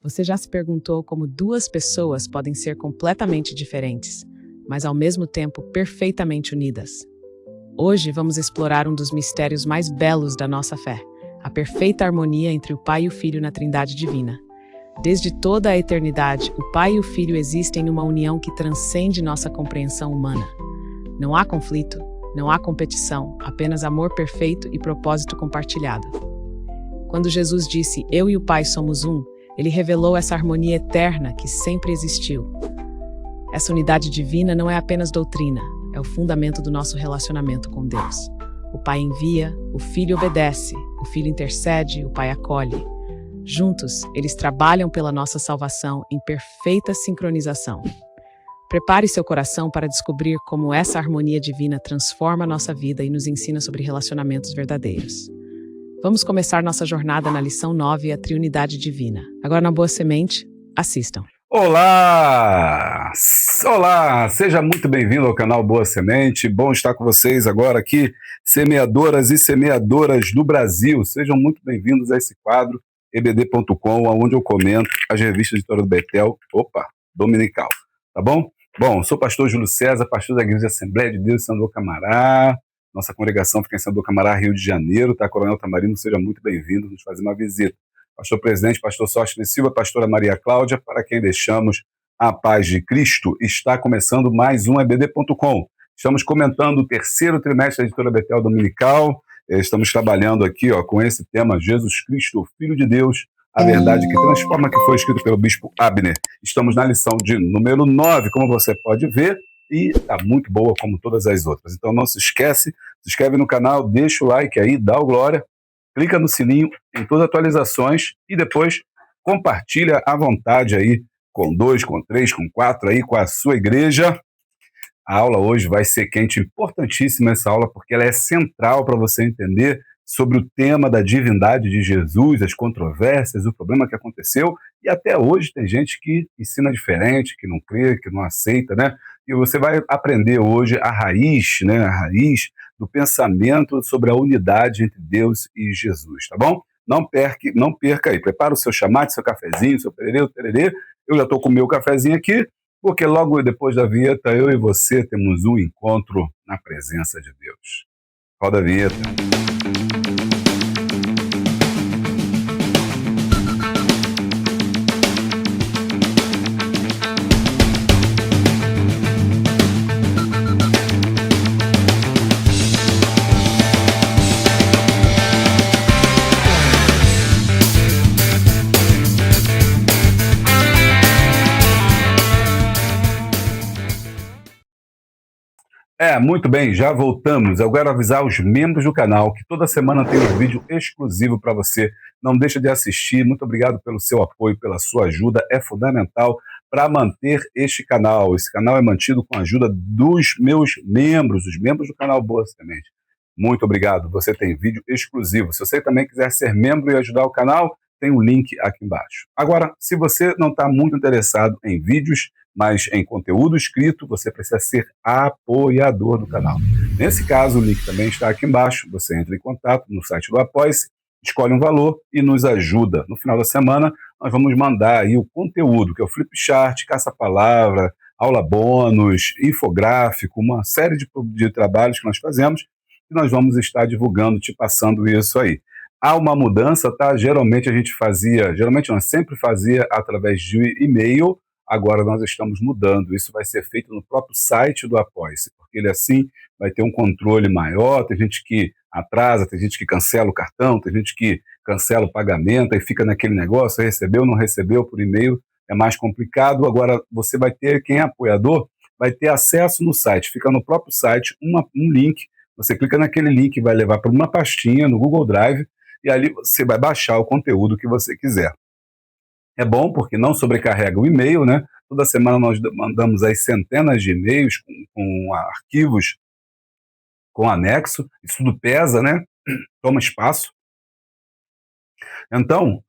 Você já se perguntou como duas pessoas podem ser completamente diferentes, mas ao mesmo tempo perfeitamente unidas? Hoje vamos explorar um dos mistérios mais belos da nossa fé, a perfeita harmonia entre o Pai e o Filho na Trindade Divina. Desde toda a eternidade, o Pai e o Filho existem numa união que transcende nossa compreensão humana. Não há conflito, não há competição, apenas amor perfeito e propósito compartilhado. Quando Jesus disse, "Eu e o Pai somos um", ele revelou essa harmonia eterna que sempre existiu. Essa unidade divina não é apenas doutrina, é o fundamento do nosso relacionamento com Deus. O Pai envia, o Filho obedece, o Filho intercede, o Pai acolhe. Juntos, eles trabalham pela nossa salvação em perfeita sincronização. Prepare seu coração para descobrir como essa harmonia divina transforma a nossa vida e nos ensina sobre relacionamentos verdadeiros. Vamos começar nossa jornada na lição 9, a Triunidade Divina. Agora, na Boa Semente, assistam. Olá! Olá! Seja muito bem-vindo ao canal Boa Semente. Bom estar com vocês agora aqui, semeadoras e semeadoras do Brasil. Sejam muito bem-vindos a esse quadro, ebd.com, onde eu comento as revistas de Editora do Betel, dominical. Tá bom? Bom, sou pastor Júlio César, pastor da Igreja Assembleia de Deus, Senador Camará. Nossa congregação fica em Senador Camará, Rio de Janeiro, tá? Coronel Tamarino, seja muito bem-vindo, nos fazer uma visita. Pastor Presidente, pastor Sóstenes Silva, pastora Maria Cláudia, para quem deixamos a paz de Cristo, está começando mais um ebd.com. Estamos comentando o terceiro trimestre da Editora Betel Dominical. Estamos trabalhando aqui com esse tema, Jesus Cristo, o Filho de Deus, a verdade que transforma, que foi escrito pelo Bispo Abner. Estamos na lição de número 9, como você pode ver, e está muito boa como todas as outras. Então não se esquece, se inscreve no canal, deixa o like aí, dá o glória, clica no sininho em todas as atualizações e depois compartilha à vontade aí com 2, com 3, com 4 aí, com a sua igreja. A aula hoje vai ser quente, importantíssima essa aula, porque ela é central para você entender sobre o tema da divindade de Jesus, as controvérsias, o problema que aconteceu, e até hoje tem gente que ensina diferente, que não crê, que não aceita, né? E você vai aprender hoje a raiz, né? A raiz do pensamento sobre a unidade entre Deus e Jesus, tá bom? Não perca aí, prepara o seu chamate, seu cafezinho, seu tererê. Eu já estou com o meu cafezinho aqui, porque logo depois da vinheta, eu e você temos um encontro na presença de Deus. Roda a vinheta. Muito bem, já voltamos. Eu quero avisar os membros do canal que toda semana tem um vídeo exclusivo para você. Não deixa de assistir. Muito obrigado pelo seu apoio, pela sua ajuda. É fundamental para manter este canal. Esse canal é mantido com a ajuda dos meus membros, os membros do canal Boa Semente. Muito obrigado. Você tem vídeo exclusivo. Se você também quiser ser membro e ajudar o canal, tem um link aqui embaixo. Agora, se você não está muito interessado em vídeos, mas em conteúdo escrito, você precisa ser apoiador do canal. Nesse caso, o link também está aqui embaixo. Você entra em contato no site do Apoia-se, escolhe um valor e nos ajuda. No final da semana, nós vamos mandar aí o conteúdo, que é o Flipchart, Caça-Palavra, aula bônus, infográfico, uma série de trabalhos que nós fazemos e nós vamos estar divulgando, te passando isso aí. Há uma mudança, tá? Geralmente nós sempre fazia através de e-mail. Agora nós estamos mudando, isso vai ser feito no próprio site do Apoia-se, porque ele assim vai ter um controle maior. Tem gente que atrasa, tem gente que cancela o cartão, tem gente que cancela o pagamento, aí fica naquele negócio, recebeu, não recebeu por e-mail, é mais complicado. Agora você vai ter, quem é apoiador, vai ter acesso no site, fica no próprio site um link, você clica naquele link, vai levar para uma pastinha no Google Drive, e ali você vai baixar o conteúdo que você quiser. É bom porque não sobrecarrega o e-mail, né? Toda semana nós mandamos aí centenas de e-mails com arquivos com anexo, isso tudo pesa, né? Toma espaço. Então,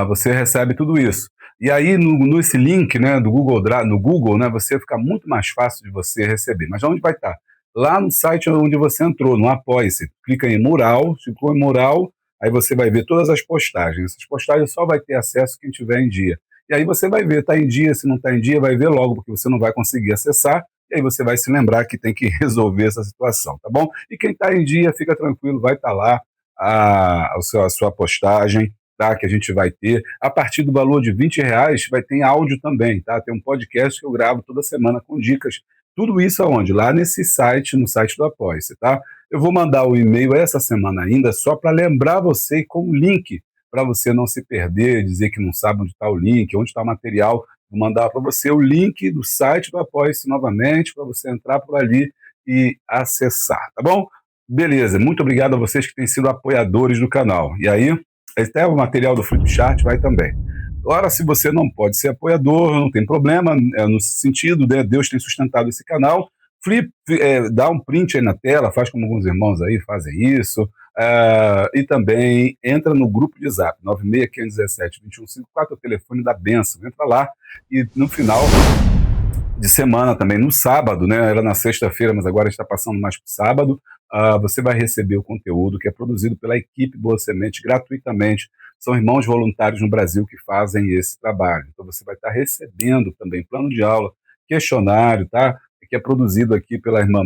você recebe tudo isso. E aí, nesse link, né, do Google Drive, no Google, né, você fica muito mais fácil de você receber. Mas onde vai estar? Lá no site onde você entrou, no Apoia-se. Clica em mural, clicou em mural, aí você vai ver todas as postagens. Essas postagens só vai ter acesso quem tiver em dia. E aí você vai ver, está em dia, se não está em dia, vai ver logo, porque você não vai conseguir acessar, e aí você vai se lembrar que tem que resolver essa situação, tá bom? E quem está em dia, fica tranquilo, vai estar lá a sua postagem, tá? Que a gente vai ter. A partir do valor de R$ 20 vai ter áudio também, tá? Tem um podcast que eu gravo toda semana com dicas. Tudo isso aonde? Lá nesse site, no site do Apoia-se, tá? Eu vou mandar o e-mail essa semana ainda, só para lembrar você com o link, para você não se perder, dizer que não sabe onde está o link, onde está o material. Vou mandar para você o link do site do Apoia-se novamente, para você entrar por ali e acessar, tá bom? Beleza, muito obrigado a vocês que têm sido apoiadores do canal. E aí, até o material do Flipchart vai também. Agora, se você não pode ser apoiador, não tem problema, no sentido, né, Deus tem sustentado esse canal. Dá um print aí na tela, faz como alguns irmãos aí fazem isso, e também entra no grupo de Zap, 96517-2154, o telefone da bênção. Entra lá e no final de semana também, no sábado, né? Era na sexta-feira, mas agora está passando mais para o sábado. Você vai receber o conteúdo que é produzido pela equipe Boa Semente gratuitamente. São irmãos voluntários no Brasil que fazem esse trabalho. Então você vai estar recebendo também plano de aula, questionário, tá? Que é produzido aqui pela irmã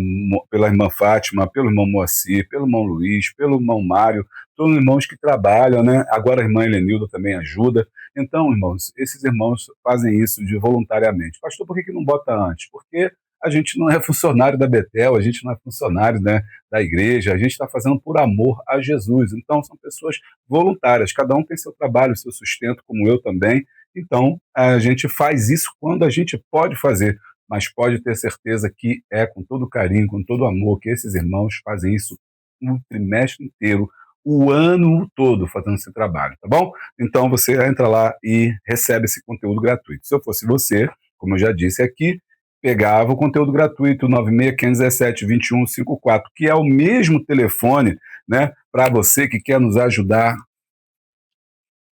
Fátima, pelo irmão Moacir, pelo irmão Luiz, pelo irmão Mário, todos irmãos que trabalham, né? Agora a irmã Helenilda também ajuda. Então, irmãos, esses irmãos fazem isso voluntariamente. Pastor, por que não bota antes? Porque a gente não é funcionário da Betel, a gente não é funcionário, né, da igreja, a gente está fazendo por amor a Jesus. Então, são pessoas voluntárias, cada um tem seu trabalho, seu sustento, como eu também. Então, a gente faz isso quando a gente pode fazer, mas pode ter certeza que é com todo carinho, com todo amor, que esses irmãos fazem isso um trimestre inteiro, o ano todo fazendo esse trabalho, tá bom? Então você entra lá e recebe esse conteúdo gratuito. Se eu fosse você, como eu já disse aqui, pegava o conteúdo gratuito 96517-2154, que é o mesmo telefone, né, para você que quer nos ajudar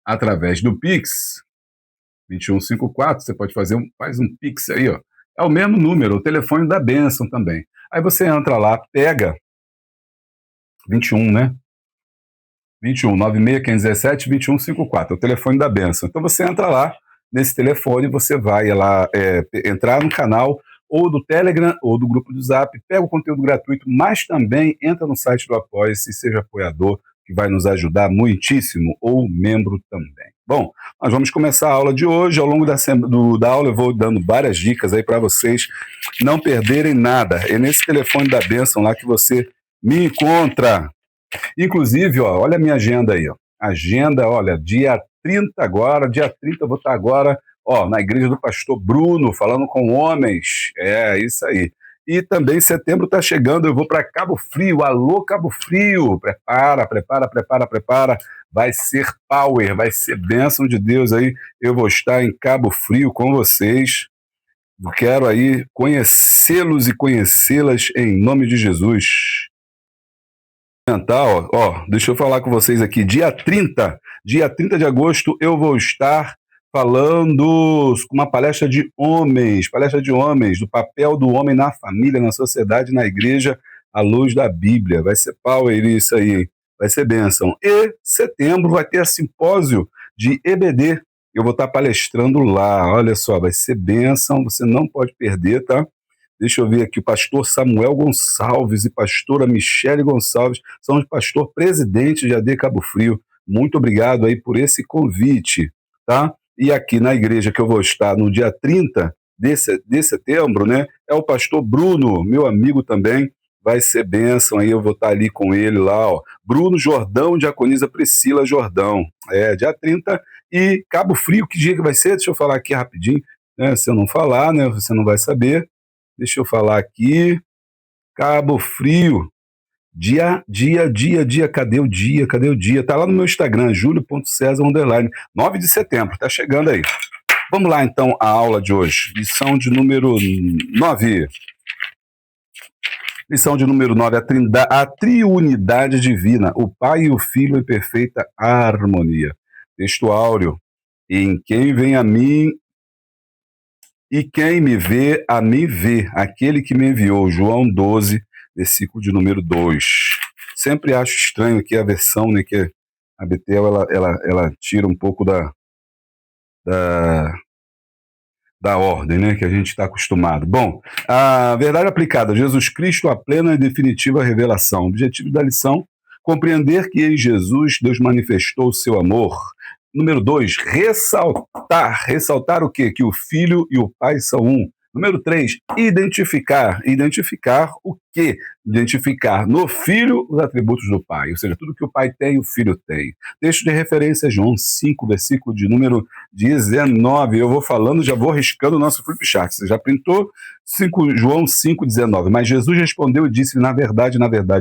através do Pix, 2154, você pode faz um Pix aí, ó. É o mesmo número, o telefone da bênção também. Aí você entra lá, pega 21, né? 21 96517-2154, é o telefone da bênção. Então você entra lá nesse telefone, você vai lá entrar no canal ou do Telegram ou do grupo do Zap, pega o conteúdo gratuito, mas também entra no site do Apoia-se, seja apoiador, que vai nos ajudar muitíssimo, ou membro também. Bom, nós vamos começar a aula de hoje. Ao longo da aula eu vou dando várias dicas aí para vocês não perderem nada. É nesse telefone da bênção lá que você me encontra. Inclusive, ó, olha a minha agenda aí, ó. Agenda, olha, dia 30 agora, dia 30 eu vou estar agora, ó, na igreja do pastor Bruno, falando com homens. É, isso aí. E também setembro está chegando, eu vou para Cabo Frio. Alô, Cabo Frio! Prepara. Vai ser power, vai ser bênção de Deus aí. Eu vou estar em Cabo Frio com vocês. Eu quero aí conhecê-los e conhecê-las em nome de Jesus. Deixa eu falar com vocês aqui, dia 30 de agosto, eu vou estar falando com uma palestra de homens, do papel do homem na família, na sociedade, na igreja, à luz da Bíblia. Vai ser power isso aí, vai ser bênção. E setembro vai ter a simpósio de EBD, eu vou estar palestrando lá, olha só, vai ser bênção, você não pode perder, tá? Deixa eu ver aqui, o pastor Samuel Gonçalves e pastora Michele Gonçalves são o pastor presidente de AD Cabo Frio. Muito obrigado aí por esse convite, tá? E aqui na igreja que eu vou estar no dia 30 de setembro, né? É o pastor Bruno, meu amigo também, vai ser bênção aí, eu vou estar ali com ele lá, ó. Bruno Jordão, diaconisa Priscila Jordão. Dia 30 e Cabo Frio, que dia que vai ser? Deixa eu falar aqui rapidinho, né? Se eu não falar, né, você não vai saber. Deixa eu falar aqui. Cabo Frio. Dia. Cadê o dia? Tá lá no meu Instagram, julio.cesar_. 9 de setembro, tá chegando aí. Vamos lá, então, a aula de hoje. Lição de número 9. Lição de número 9, a triunidade divina, o Pai e o Filho em perfeita harmonia. Texto áureo. Em quem vem a mim... E quem me vê, a mim vê, aquele que me enviou. João 12, versículo de número 2. Sempre acho estranho aqui a versão, né, que a Betel ela tira um pouco da, da ordem, né, que a gente está acostumado. Bom, a verdade aplicada, Jesus Cristo, a plena e definitiva revelação. O objetivo da lição, compreender que em Jesus Deus manifestou o seu amor. Número 2, ressaltar. Ressaltar o quê? Que o Filho e o Pai são um. Número 3, identificar. Identificar o quê? Identificar no Filho os atributos do Pai. Ou seja, tudo que o Pai tem, o Filho tem. Texto de referência, João 5, versículo de número 19. Eu vou falando, já vou riscando o nosso flipchart. Você já printou? João 5, 19. Mas Jesus respondeu e disse: na verdade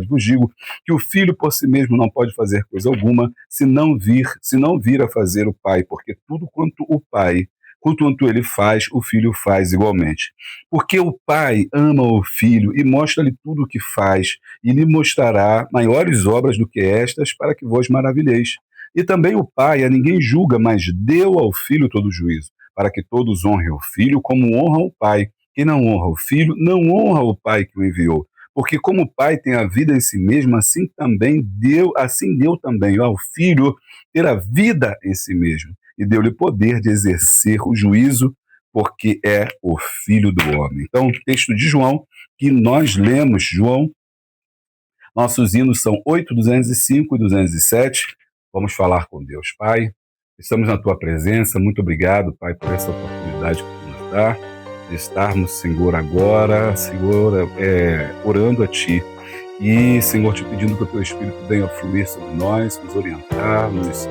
vos digo que o Filho por si mesmo não pode fazer coisa alguma se não vir a fazer o Pai, porque tudo quanto ele faz, o Filho faz igualmente. Porque o Pai ama o Filho e mostra-lhe tudo o que faz, e lhe mostrará maiores obras do que estas, para que vos maravilheis. E também o Pai a ninguém julga, mas deu ao Filho todo o juízo, para que todos honrem o Filho como honram o Pai. Quem não honra o Filho, não honra o Pai que o enviou. Porque como o Pai tem a vida em si mesmo, assim deu também ao Filho ter a vida em si mesmo. E deu-lhe poder de exercer o juízo, porque é o Filho do homem. Então, o texto de João, que nós lemos, João, nossos hinos são 8, 205 e 207. Vamos falar com Deus. Pai, estamos na tua presença. Muito obrigado, Pai, por essa oportunidade que tu nos dá de estarmos, Senhor, agora, Senhor, orando a Ti. E, Senhor, te pedindo que o Teu Espírito venha fluir sobre nós, nos orientar, nos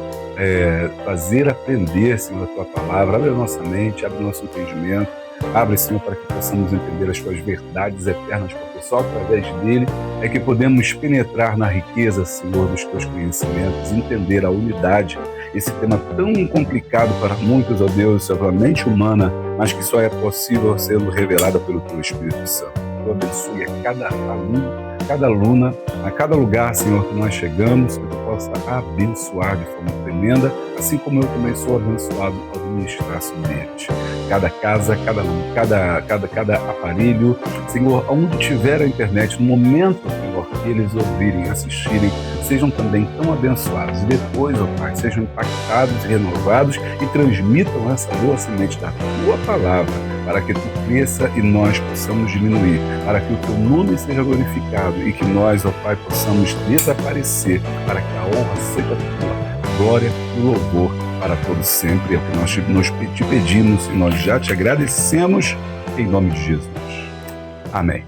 fazer aprender, Senhor, a Tua palavra. Abre a nossa mente, abre o nosso entendimento. Abre, Senhor, para que possamos entender as Tuas verdades eternas, porque só através dele é que podemos penetrar na riqueza, Senhor, dos Teus conhecimentos, entender a unidade, esse tema tão complicado para muitos, ó Deus, a mente humana, mas que só é possível sendo revelada pelo Teu Espírito Santo. Tu abençoe a cada aluno, cada aluna, a cada lugar, Senhor, que nós chegamos, que Tu possa abençoar de forma tremenda, assim como eu também sou abençoado ao ministrar sobre eles. Cada casa, cada aparelho, Senhor, onde tiver a internet, no momento, Senhor, que eles ouvirem, assistirem, sejam também tão abençoados. E depois, ó Pai, sejam impactados e renovados e transmitam essa boa semente da Tua palavra, para que Tu cresça e nós possamos diminuir, para que o Teu nome seja glorificado e que nós, ó Pai, possamos desaparecer, para que a honra seja Tua, glória e louvor para todos sempre. É o que nós te pedimos e nós já te agradecemos em nome de Jesus. Amém.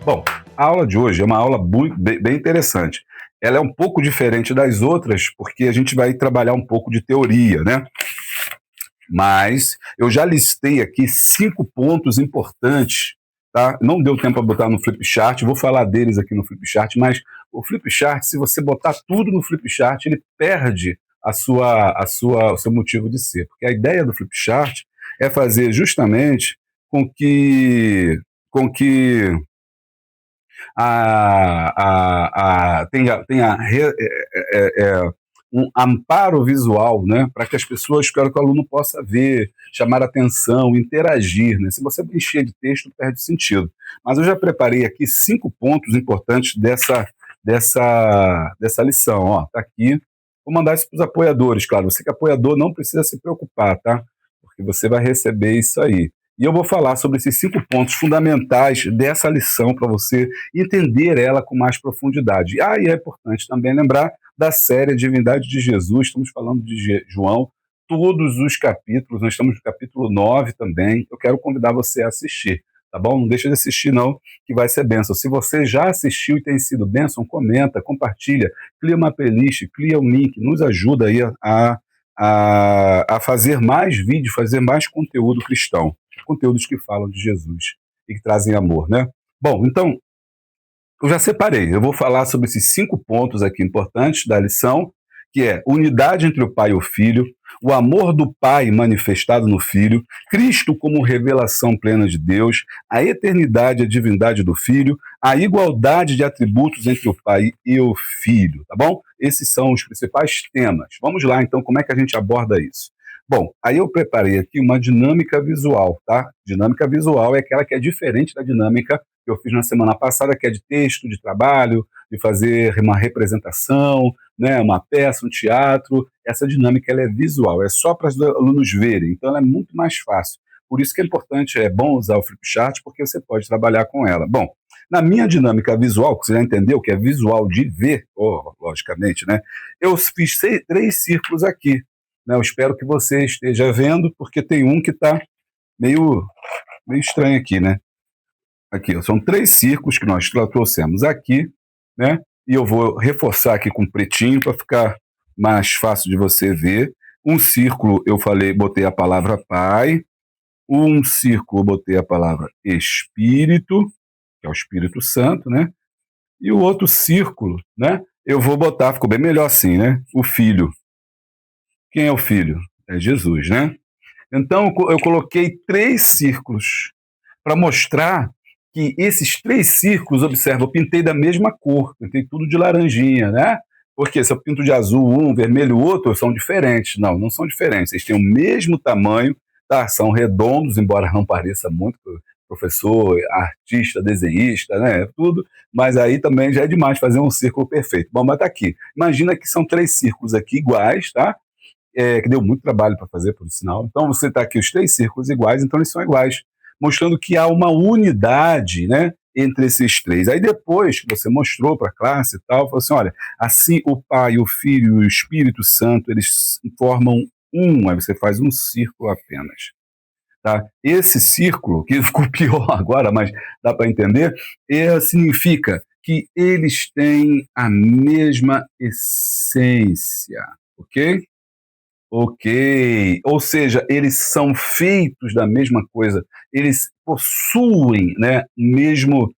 Bom, a aula de hoje é uma aula bem interessante. Ela é um pouco diferente das outras, porque a gente vai trabalhar um pouco de teoria, né? Mas eu já listei aqui 5 pontos importantes, tá? Não deu tempo para botar no flipchart, vou falar deles aqui no flipchart, mas o flipchart, se você botar tudo no flipchart, ele perde o seu motivo de ser. Porque a ideia do flipchart é fazer justamente com que tenha um amparo visual, né, para que as pessoas, que o aluno possa ver, chamar atenção, interagir, né? Se você encher de texto, perde sentido. Mas eu já preparei aqui 5 pontos importantes dessa lição. Ó, tá aqui. Vou mandar isso para os apoiadores, claro. Você que é apoiador não precisa se preocupar, tá? Porque você vai receber isso aí. E eu vou falar sobre esses 5 pontos fundamentais dessa lição para você entender ela com mais profundidade. E é importante também lembrar da série Divindade de Jesus. Estamos falando de João, todos os capítulos. Nós estamos no capítulo 9 também. Eu quero convidar você a assistir, tá bom? Não deixa de assistir não, que vai ser bênção. Se você já assistiu e tem sido bênção, comenta, compartilha, cria uma playlist, cria um link, nos ajuda aí a fazer mais vídeos, fazer mais conteúdo cristão, conteúdos que falam de Jesus e que trazem amor, né? Bom, então, eu já separei, eu vou falar sobre esses 5 pontos aqui importantes da lição, que é unidade entre o Pai e o Filho, o amor do Pai manifestado no Filho, Cristo como revelação plena de Deus, a eternidade e a divindade do Filho, a igualdade de atributos entre o Pai e o Filho, tá bom? Esses são os principais temas. Vamos lá, então, como é que a gente aborda isso? Bom, aí eu preparei aqui uma dinâmica visual, tá? Dinâmica visual é aquela que é diferente da dinâmica que eu fiz na semana passada, que é de texto, de trabalho, de fazer uma representação, né, uma peça, um teatro. Essa dinâmica ela é visual, é só para os alunos verem, então ela é muito mais fácil. Por isso que é importante, é bom usar o flipchart, porque você pode trabalhar com ela. Bom, na minha dinâmica visual, que você já entendeu que é visual de ver, logicamente, né? Eu fiz 3 círculos aqui, né? Eu espero que você esteja vendo, porque tem um que está meio estranho aqui, né? Aqui, ó, são 3 círculos que nós trouxemos aqui, né? E eu vou reforçar aqui com pretinho para ficar mais fácil de você ver. Um círculo eu falei, botei a palavra Pai. Um círculo eu botei a palavra Espírito, que é o Espírito Santo, né? E o outro círculo, né? Eu vou botar, ficou bem melhor assim, né? O Filho. Quem é o Filho? É Jesus, né? Então eu coloquei 3 círculos para mostrar que esses 3 círculos, observa, eu pintei da mesma cor, pintei tudo de laranjinha, né? Porque se eu pinto de azul um, vermelho o outro, são diferentes. Não, não são diferentes. Eles têm o mesmo tamanho, tá? São redondos, embora não pareça muito, professor, artista, desenhista, né? Tudo, mas aí também já é demais fazer um círculo perfeito. Bom, mas tá aqui. Imagina que são 3 círculos aqui iguais, tá? Que deu muito trabalho para fazer, por sinal. Então você está aqui os 3 círculos iguais, então eles são iguais, mostrando que há uma unidade, né, entre esses 3. Aí depois que você mostrou para a classe e tal, falou assim, olha, assim o Pai, o Filho e o Espírito Santo, eles formam um, aí você faz um círculo apenas. Tá? Esse círculo, que ficou pior agora, mas dá para entender, significa que eles têm a mesma essência, ok? Ok, ou seja, eles são feitos da mesma coisa, eles possuem, né, mesmo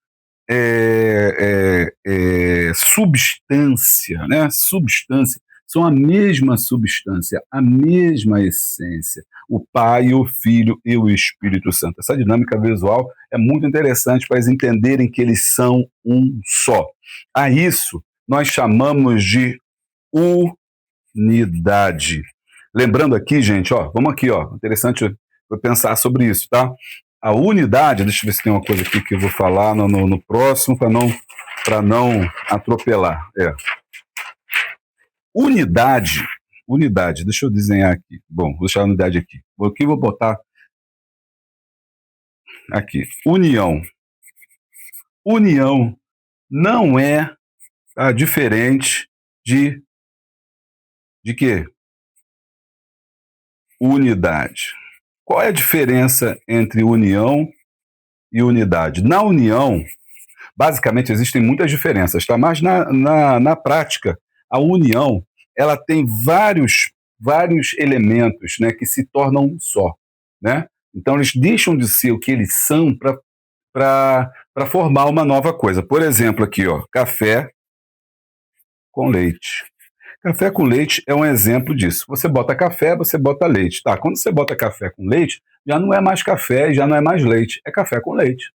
substância, né, substância, são a mesma substância, a mesma essência, o Pai, o Filho e o Espírito Santo. Essa dinâmica visual é muito interessante para eles entenderem que eles são um só. A isso nós chamamos de unidade. Lembrando aqui, gente, ó, vamos aqui, ó, interessante eu pensar sobre isso, tá? A unidade, deixa eu ver se tem uma coisa aqui que eu vou falar no próximo, para não atropelar. Unidade, deixa eu desenhar aqui. Bom, vou deixar a unidade aqui. Aqui vou botar aqui, união. União não é diferente de quê? Unidade. Qual é a diferença entre união e unidade? Na união, basicamente, existem muitas diferenças, tá? Mas na prática, a união ela tem vários elementos, né, que se tornam um só. Né? Então, eles deixam de ser o que eles são para formar uma nova coisa. Por exemplo, aqui, ó, café com leite. Café com leite é um exemplo disso. Você bota café, você bota leite. Tá? Quando você bota café com leite, já não é mais café e já não é mais leite, é café com leite.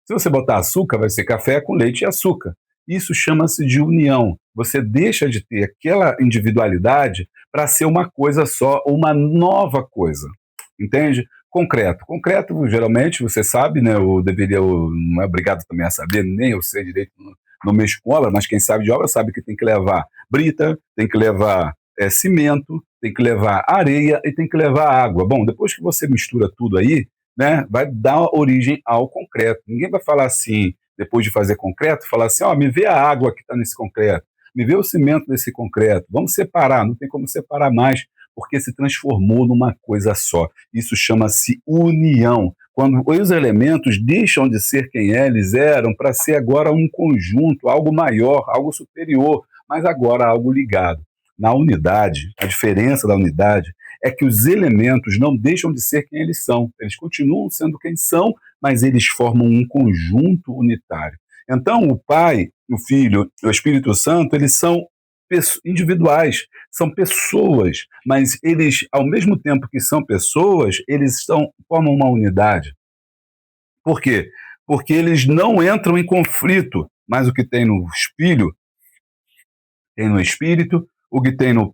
Se você botar açúcar, vai ser café com leite e açúcar. Isso chama-se de união. Você deixa de ter aquela individualidade para ser uma coisa só, uma nova coisa. Entende? Concreto. Concreto, geralmente, você sabe, né? Não é obrigado também a saber, nem eu sei direito, não mexo com obra, mas quem sabe de obra sabe que tem que levar brita, tem que levar cimento, tem que levar areia e tem que levar água. Bom, depois que você mistura tudo aí, né, vai dar origem ao concreto. Ninguém vai falar assim, depois de fazer concreto, falar assim, ó, me vê a água que está nesse concreto, me vê o cimento desse concreto, vamos separar, não tem como separar mais, porque se transformou numa coisa só. Isso chama-se união. Quando os elementos deixam de ser quem eles eram para ser agora um conjunto, algo maior, algo superior, mas agora algo ligado. Na unidade, a diferença da unidade é que os elementos não deixam de ser quem eles são. Eles continuam sendo quem são, mas eles formam um conjunto unitário. Então, o Pai, o Filho e o Espírito Santo, eles são individuais, são pessoas, mas eles, ao mesmo tempo que são pessoas, formam uma unidade. Por quê? Porque eles não entram em conflito, mas o que tem no Filho tem no Espírito, o que tem no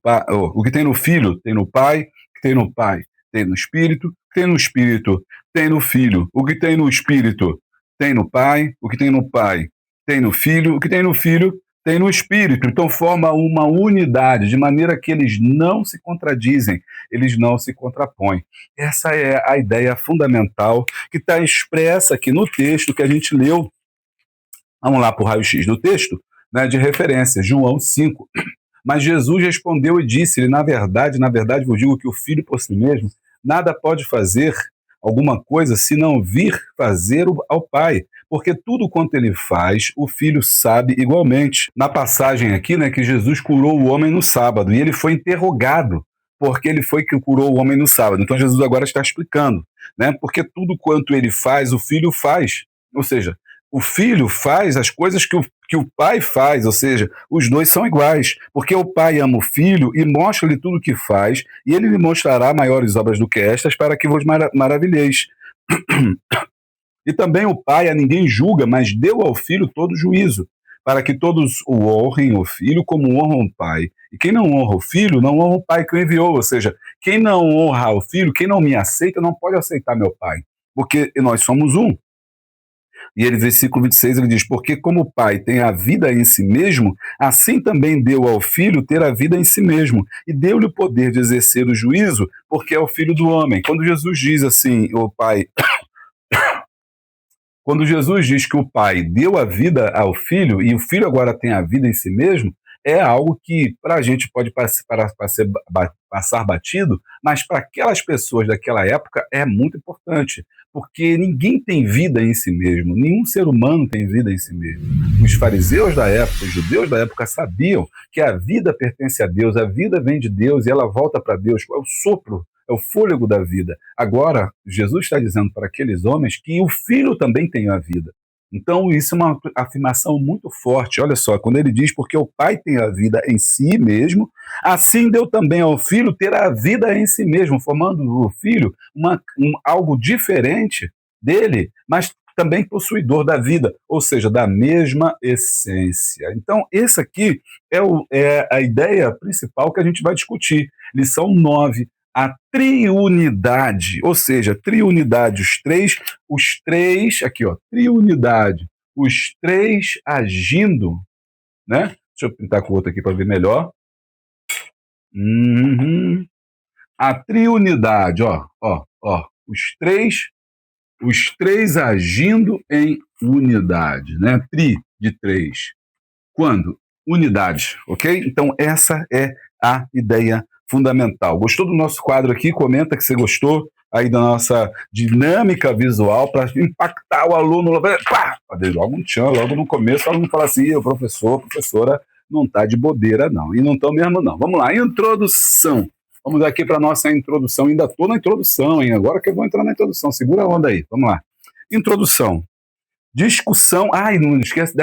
Filho tem no Pai, o que tem no Pai tem no Espírito, o que tem no Espírito tem no Filho, o que tem no Espírito tem no Pai, o que tem no Pai tem no Filho, o que tem no Filho tem no Espírito, então forma uma unidade, de maneira que eles não se contradizem, eles não se contrapõem. Essa é a ideia fundamental que está expressa aqui no texto que a gente leu. Vamos lá para o raio-x do texto, né, de referência, João 5. Mas Jesus respondeu e disse-lhe, na verdade vos digo que o Filho por si mesmo nada pode fazer alguma coisa se não vir fazer ao Pai, porque tudo quanto ele faz, o Filho sabe igualmente. Na passagem aqui, né, que Jesus curou o homem no sábado, e ele foi interrogado porque ele foi que curou o homem no sábado. Então Jesus agora está explicando, né, porque tudo quanto ele faz, o Filho faz. Ou seja, o Filho faz as coisas que o Pai faz, ou seja, os dois são iguais, porque o Pai ama o Filho e mostra-lhe tudo o que faz, e ele lhe mostrará maiores obras do que estas, para que vos maravilheis. E também o Pai a ninguém julga, mas deu ao Filho todo juízo, para que todos o honrem o Filho como honram o Pai. E quem não honra o Filho, não honra o Pai que o enviou, ou seja, quem não honra o Filho, quem não me aceita, não pode aceitar meu Pai, porque nós somos um. E ele, versículo 26, ele diz, porque como o Pai tem a vida em si mesmo, assim também deu ao Filho ter a vida em si mesmo, e deu-lhe o poder de exercer o juízo, porque é o Filho do homem. Quando Jesus diz assim, o Pai... Quando Jesus diz que o Pai deu a vida ao Filho, e o Filho agora tem a vida em si mesmo, é algo que para a gente pode passar batido, mas para aquelas pessoas daquela época é muito importante, porque ninguém tem vida em si mesmo, nenhum ser humano tem vida em si mesmo. Os fariseus da época, os judeus da época sabiam que a vida pertence a Deus, a vida vem de Deus e ela volta para Deus, é o sopro, é o fôlego da vida. Agora, Jesus está dizendo para aqueles homens que o Filho também tem a vida. Então, isso é uma afirmação muito forte. Olha só, quando ele diz, porque o Pai tem a vida em si mesmo, assim deu também ao Filho ter a vida em si mesmo, formando o Filho algo diferente dele, mas também possuidor da vida, ou seja, da mesma essência. Então, essa aqui é a ideia principal que a gente vai discutir. Lição 9, a triunidade, ou seja, triunidade, aqui ó, triunidade, os três agindo, né? Deixa eu pintar com o outro aqui para ver melhor. A triunidade, os três agindo em unidade, né? Tri de três. Quando? Unidade, ok? Então essa é a ideia fundamental. Gostou do nosso quadro aqui? Comenta que você gostou aí da nossa dinâmica visual para impactar o aluno. Pá! Logo um tchan, logo no começo, o aluno fala assim, o professor, professora, não está de bobeira não. E não estão mesmo não. Vamos lá, introdução. Vamos aqui para a nossa introdução. Ainda estou na introdução, hein? Agora que eu vou entrar na introdução. Segura a onda aí. Vamos lá. Introdução. Discussão. Ai, não esquece,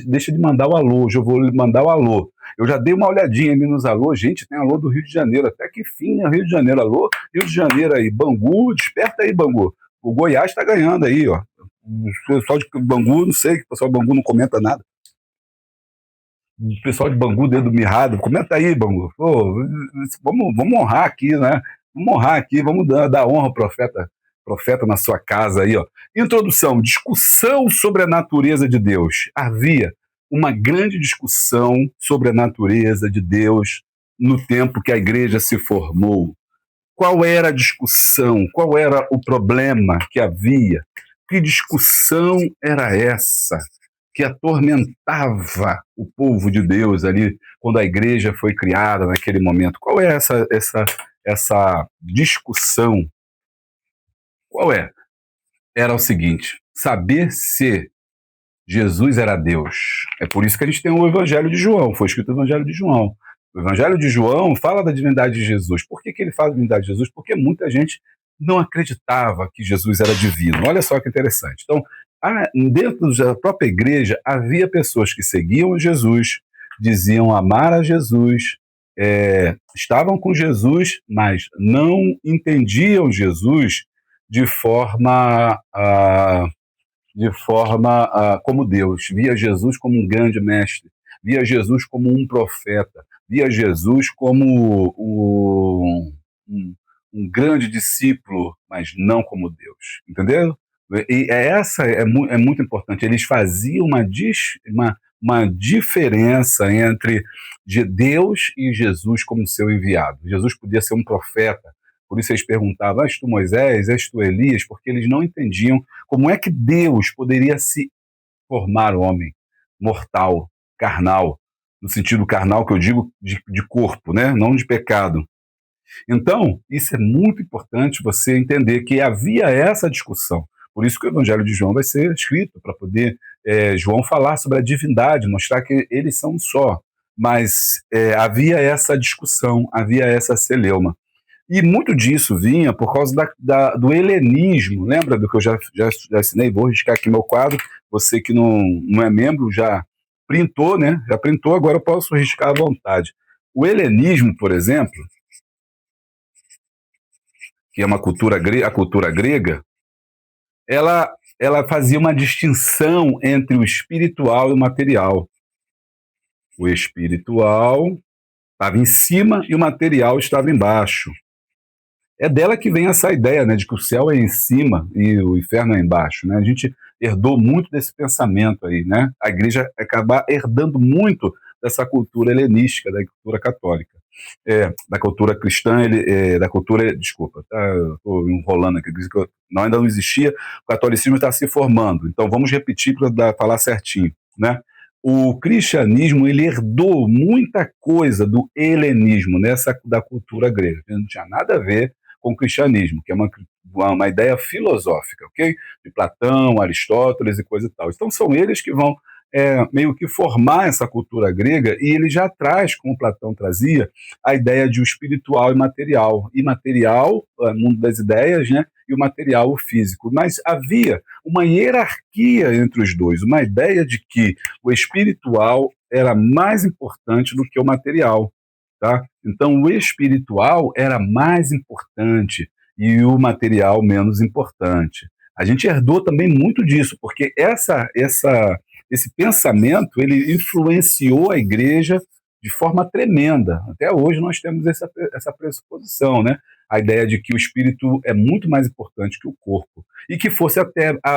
deixa de mandar o alô. Hoje eu vou mandar o alô. Eu já dei uma olhadinha ali nos alô. Gente, tem alô do Rio de Janeiro. Até que fim é Rio de Janeiro. Alô, Rio de Janeiro aí. Bangu, desperta aí, Bangu. O Goiás está ganhando aí, ó. O pessoal de Bangu, não sei, o pessoal de Bangu não comenta nada. O pessoal de Bangu, dedo mirrado, comenta aí, Bangu. Pô, vamos honrar aqui, né? Vamos honrar aqui, vamos dar honra ao profeta na sua casa aí, ó. Introdução, discussão sobre a natureza de Deus. Havia uma grande discussão sobre a natureza de Deus no tempo que a igreja se formou. Qual era a discussão? Qual era o problema que havia? Que discussão era essa que atormentava o povo de Deus ali quando a igreja foi criada naquele momento? Qual é essa discussão? Qual é? Era o seguinte, saber se Jesus era Deus. É por isso que a gente tem o Evangelho de João, foi escrito o Evangelho de João. O Evangelho de João fala da divindade de Jesus. Por que ele fala da divindade de Jesus? Porque muita gente não acreditava que Jesus era divino. Olha só que interessante. Então, dentro da própria igreja, havia pessoas que seguiam Jesus, diziam amar a Jesus, estavam com Jesus, mas não entendiam Jesus de forma como Deus, via Jesus como um grande mestre, via Jesus como um profeta, via Jesus como um grande discípulo, mas não como Deus, entendeu? E essa é muito importante. Eles faziam uma diferença entre Deus e Jesus como seu enviado. Jesus podia ser um profeta, por isso eles perguntavam, és tu Moisés, és tu Elias? Porque eles não entendiam como é que Deus poderia se formar homem, mortal, carnal, no sentido carnal que eu digo de corpo, né? Não de pecado. Então, isso é muito importante você entender que havia essa discussão. Por isso que o Evangelho de João vai ser escrito, para poder João falar sobre a divindade, mostrar que eles são um só. Mas havia essa discussão, havia essa celeuma. E muito disso vinha por causa do helenismo. Lembra do que eu já assinei? Vou riscar aqui meu quadro. Você que não é membro já printou, né? Já printou, agora eu posso riscar à vontade. O helenismo, por exemplo, que é uma cultura a cultura grega, ela fazia uma distinção entre o espiritual e o material. O espiritual estava em cima e o material estava embaixo. É dela que vem essa ideia, né, de que o céu é em cima e o inferno é embaixo, né? A gente herdou muito desse pensamento aí, né? A igreja acaba herdando muito dessa cultura helenística, da cultura católica, da cultura cristã, da cultura, desculpa, tá, estou enrolando aqui, não, ainda não existia, o catolicismo está se formando, então vamos repetir para falar certinho, né? O cristianismo, ele herdou muita coisa do helenismo, da cultura grega, que não tinha nada a ver com o cristianismo, que é uma ideia filosófica, ok? De Platão, Aristóteles e coisa e tal. Então são eles que vão meio que formar essa cultura grega, e ele já traz, como Platão trazia, a ideia de o espiritual e material. Imaterial, mundo das ideias, né? E o material, o físico. Mas havia uma hierarquia entre os dois, uma ideia de que o espiritual era mais importante do que o material. Tá? Então, o espiritual era mais importante e o material menos importante. A gente herdou também muito disso, porque esse pensamento ele influenciou a igreja de forma tremenda. Até hoje nós temos essa pressuposição, né? A ideia de que o espírito é muito mais importante que o corpo e que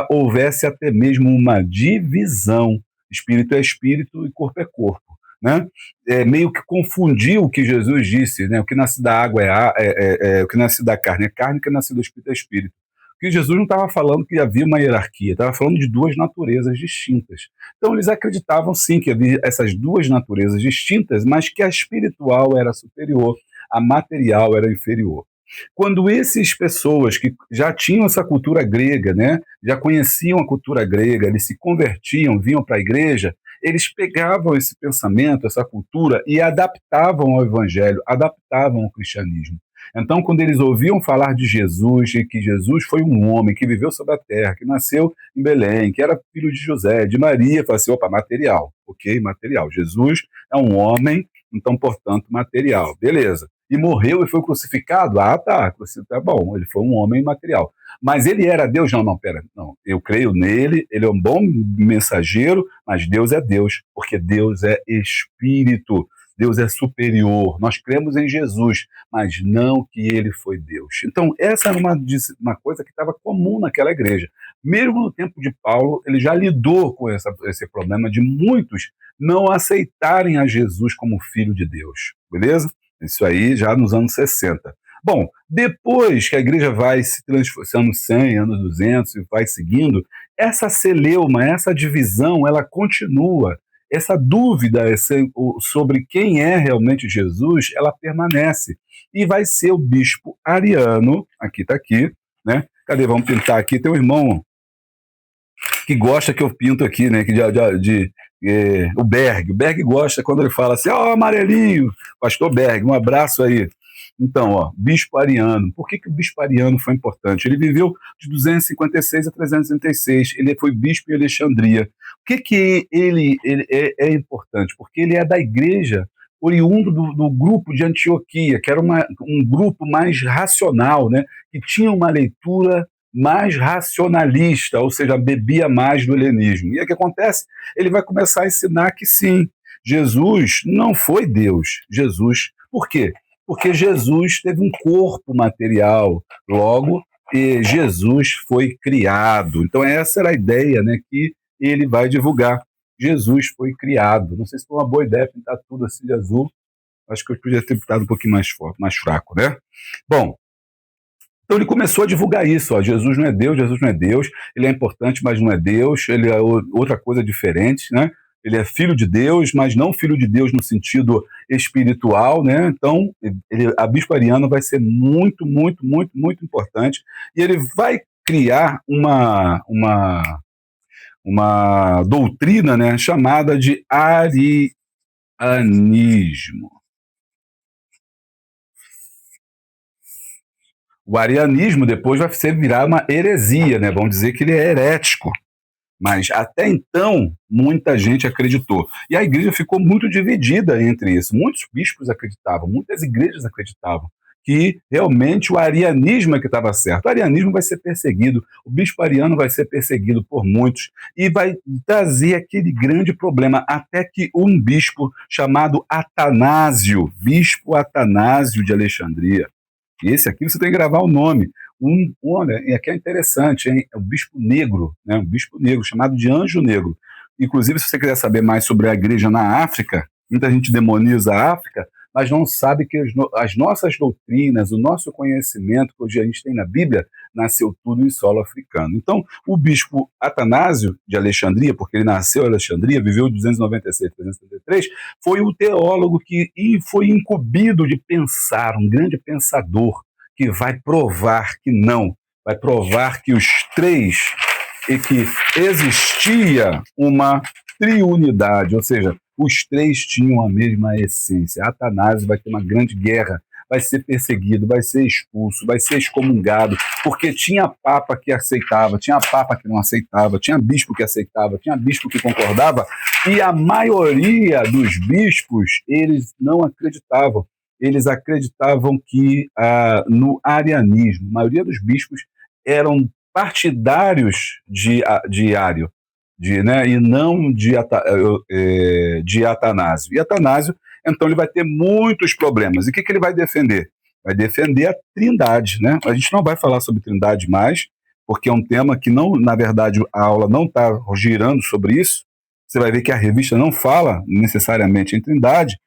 houvesse até mesmo uma divisão. Espírito é espírito e corpo é corpo. Né? Meio que confundiu o que Jesus disse, né? O que nasce da água o que nasce da carne é carne, o que nasce do espírito é espírito. Porque Jesus não estava falando que havia uma hierarquia, estava falando de duas naturezas distintas. Então eles acreditavam sim que havia essas duas naturezas distintas, mas que a espiritual era superior, a material era inferior. Quando essas pessoas que já tinham essa cultura grega, né, já conheciam a cultura grega, eles se convertiam, vinham para a igreja, eles pegavam esse pensamento, essa cultura e adaptavam ao evangelho, adaptavam ao cristianismo. Então, quando eles ouviam falar de Jesus, e que Jesus foi um homem que viveu sobre a terra, que nasceu em Belém, que era filho de José, de Maria, falaram assim, opa, material, ok, material. Jesus é um homem, então, portanto, material. Beleza. E morreu e foi crucificado? Ah, tá bom, ele foi um homem material. Mas ele era Deus? Não, pera, não. Eu creio nele, ele é um bom mensageiro, mas Deus é Deus, porque Deus é espírito, Deus é superior. Nós cremos em Jesus, mas não que ele foi Deus. Então, essa era uma coisa que estava comum naquela igreja. Mesmo no tempo de Paulo, ele já lidou com esse problema de muitos não aceitarem a Jesus como filho de Deus, beleza? Isso aí já nos anos 60. Bom, depois que a igreja vai se transformando, anos 100, anos 200, e vai seguindo, essa celeuma, essa divisão, ela continua. Essa dúvida sobre quem é realmente Jesus, ela permanece. E vai ser o bispo Ariano, aqui está aqui, né? Cadê? Vamos pintar aqui. Tem um irmão que gosta que eu pinto aqui, né? O Berg. O Berg gosta quando ele fala assim, amarelinho, pastor Berg, um abraço aí. Então, bispo Ariano. Por que o bispo Ariano foi importante? Ele viveu de 256 a 336. Ele foi bispo em Alexandria. Por que ele é importante? Porque ele é da igreja oriundo do grupo de Antioquia, que era um grupo mais racional, né? Que tinha uma leitura mais racionalista, ou seja, bebia mais do helenismo. E o que acontece? Ele vai começar a ensinar que sim, Jesus não foi Deus. Por quê? Porque Jesus teve um corpo material, logo, Jesus foi criado. Então essa era a ideia, né, que ele vai divulgar. Jesus foi criado. Não sei se foi uma boa ideia pintar tudo assim de azul. Acho que eu podia ter pintado um pouquinho mais forte, mais fraco, né? Bom, então ele começou a divulgar isso, ó, Jesus não é Deus, Jesus não é Deus, ele é importante, mas não é Deus, ele é outra coisa diferente, né? Ele é filho de Deus, mas não filho de Deus no sentido espiritual, né? Então, a Bispo Ariano vai ser muito, muito, muito, muito importante, e ele vai criar uma doutrina, né, chamada de arianismo. O arianismo depois vai virar uma heresia, né? Vão dizer que ele é herético. Mas até então, muita gente acreditou. E a igreja ficou muito dividida entre isso. Muitos bispos acreditavam, muitas igrejas acreditavam que realmente o arianismo é que estava certo. O arianismo vai ser perseguido, o bispo ariano vai ser perseguido por muitos e vai trazer aquele grande problema, até que um bispo chamado Atanásio, bispo Atanásio de Alexandria, e esse aqui você tem que gravar o nome. Olha, e aqui é interessante, hein? É o bispo negro, né? Um bispo negro, chamado de anjo negro. Inclusive, se você quiser saber mais sobre a igreja na África, muita gente demoniza a África, mas não sabe que as nossas doutrinas, o nosso conhecimento que hoje a gente tem na Bíblia, nasceu tudo em solo africano. Então, o bispo Atanásio de Alexandria, porque ele nasceu em Alexandria, viveu de 296 a 333, foi o teólogo que foi incumbido de pensar, um grande pensador, que vai provar que não, vai provar que os três, e que existia uma triunidade, ou seja, os três tinham a mesma essência. Atanásio vai ter uma grande guerra, vai ser perseguido, vai ser expulso, vai ser excomungado, porque tinha papa que aceitava, tinha papa que não aceitava, tinha bispo que aceitava, tinha bispo que concordava, e a maioria dos bispos, eles não acreditavam. Eles acreditavam que no arianismo, a maioria dos bispos eram partidários de Ário, né, e não de Atanásio. E Atanásio, então, ele vai ter muitos problemas. E o que ele vai defender? Vai defender a Trindade, né? A gente não vai falar sobre Trindade mais, porque é um tema que, não, na verdade, a aula não está girando sobre isso. Você vai ver que a revista não fala necessariamente em Trindade,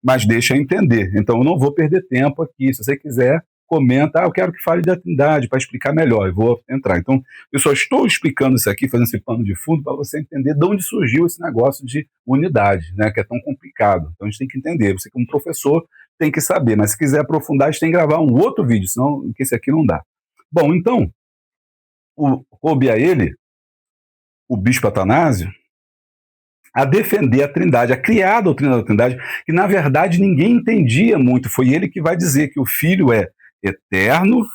mas deixa entender. Então, eu não vou perder tempo aqui. Se você quiser, comenta. Eu quero que fale da Trindade para explicar melhor. Eu vou entrar. Então, eu só estou explicando isso aqui, fazendo esse pano de fundo, para você entender de onde surgiu esse negócio de unidade, né, que é tão complicado. Então, a gente tem que entender. Você, como professor, tem que saber. Mas se quiser aprofundar, a gente tem que gravar um outro vídeo, senão esse aqui não dá. Bom, então, coube a ele, o bispo Atanásio, a defender a Trindade, a criar a doutrina da Trindade, que na verdade ninguém entendia muito. Foi ele que vai dizer que o Filho é eterno,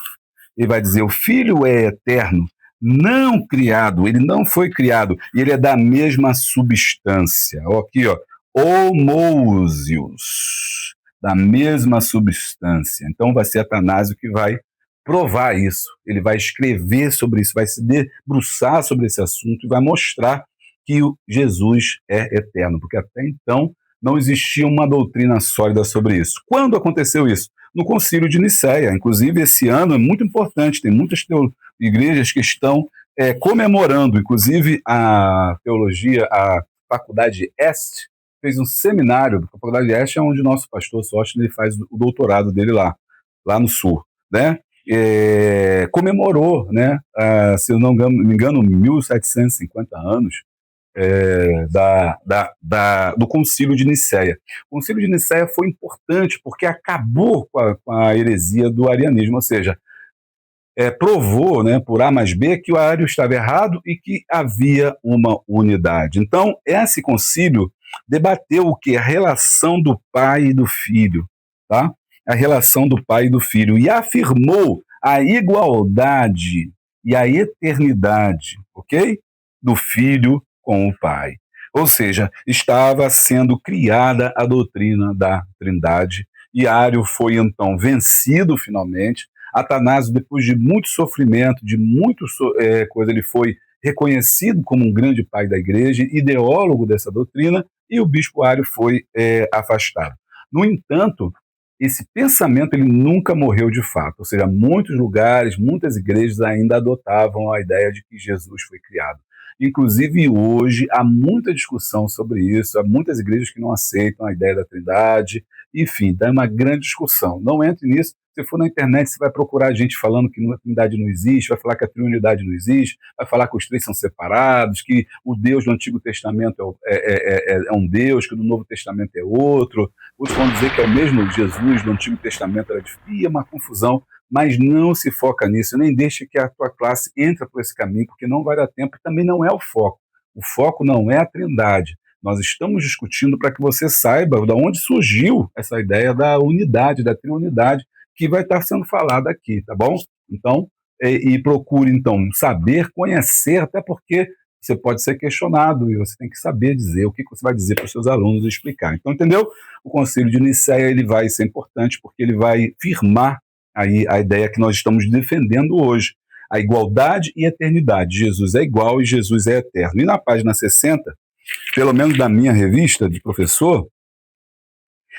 ele vai dizer o Filho é eterno, não criado, ele não foi criado, e ele é da mesma substância. Aqui, ó, homousios, da mesma substância. Então vai ser Atanásio que vai provar isso, ele vai escrever sobre isso, vai se debruçar sobre esse assunto e vai mostrar que Jesus é eterno, porque até então não existia uma doutrina sólida sobre isso. Quando aconteceu isso? No Concílio de Nicéia. Inclusive, esse ano é muito importante, tem muitas igrejas que estão comemorando, inclusive a teologia, a Faculdade Este, fez um seminário. A Faculdade Este é onde o nosso pastor Sóstenes faz o doutorado dele lá no Sul, né? Comemorou, né, se eu não me engano, 1750 anos, do Concílio de Nicéia. O Concílio de Nicéia foi importante porque acabou com a heresia do arianismo, ou seja, provou, né, por A mais B, que o Ario estava errado e que havia uma unidade. Então, esse concílio debateu o que? A relação do pai e do filho, tá? A relação do pai e do filho, e afirmou a igualdade e a eternidade, ok? Do filho com o pai. Ou seja, estava sendo criada a doutrina da Trindade, e Ario foi então vencido finalmente. Atanásio, depois de muito sofrimento, de muito coisa, ele foi reconhecido como um grande pai da igreja, ideólogo dessa doutrina, e o bispo Ario foi afastado. No entanto, esse pensamento ele nunca morreu de fato, ou seja, muitos lugares, muitas igrejas ainda adotavam a ideia de que Jesus foi criado. Inclusive, hoje, há muita discussão sobre isso, há muitas igrejas que não aceitam a ideia da Trindade, enfim, dá uma grande discussão. Não entre nisso. Se for na internet, você vai procurar gente falando que a Trindade não existe, vai falar que a Triunidade não existe, vai falar que os três são separados, que o Deus do Antigo Testamento é um Deus, que o do Novo Testamento é outro. Outros vão dizer que é o mesmo Jesus do Antigo Testamento, é uma confusão, mas não se foca nisso, nem deixe que a tua classe entre por esse caminho, porque não vai dar tempo e também não é o foco. O foco não é a Trindade. Nós estamos discutindo para que você saiba de onde surgiu essa ideia da unidade, da triunidade, que vai estar sendo falada aqui, tá bom? Então, procure, então, saber, conhecer, até porque você pode ser questionado e você tem que saber dizer o que você vai dizer para os seus alunos e explicar. Então, entendeu? O Concílio de Nicéia, ele vai ser importante porque ele vai firmar aí a ideia que nós estamos defendendo hoje, a igualdade e a eternidade. Jesus é igual e Jesus é eterno. E na página 60, pelo menos da minha revista de professor,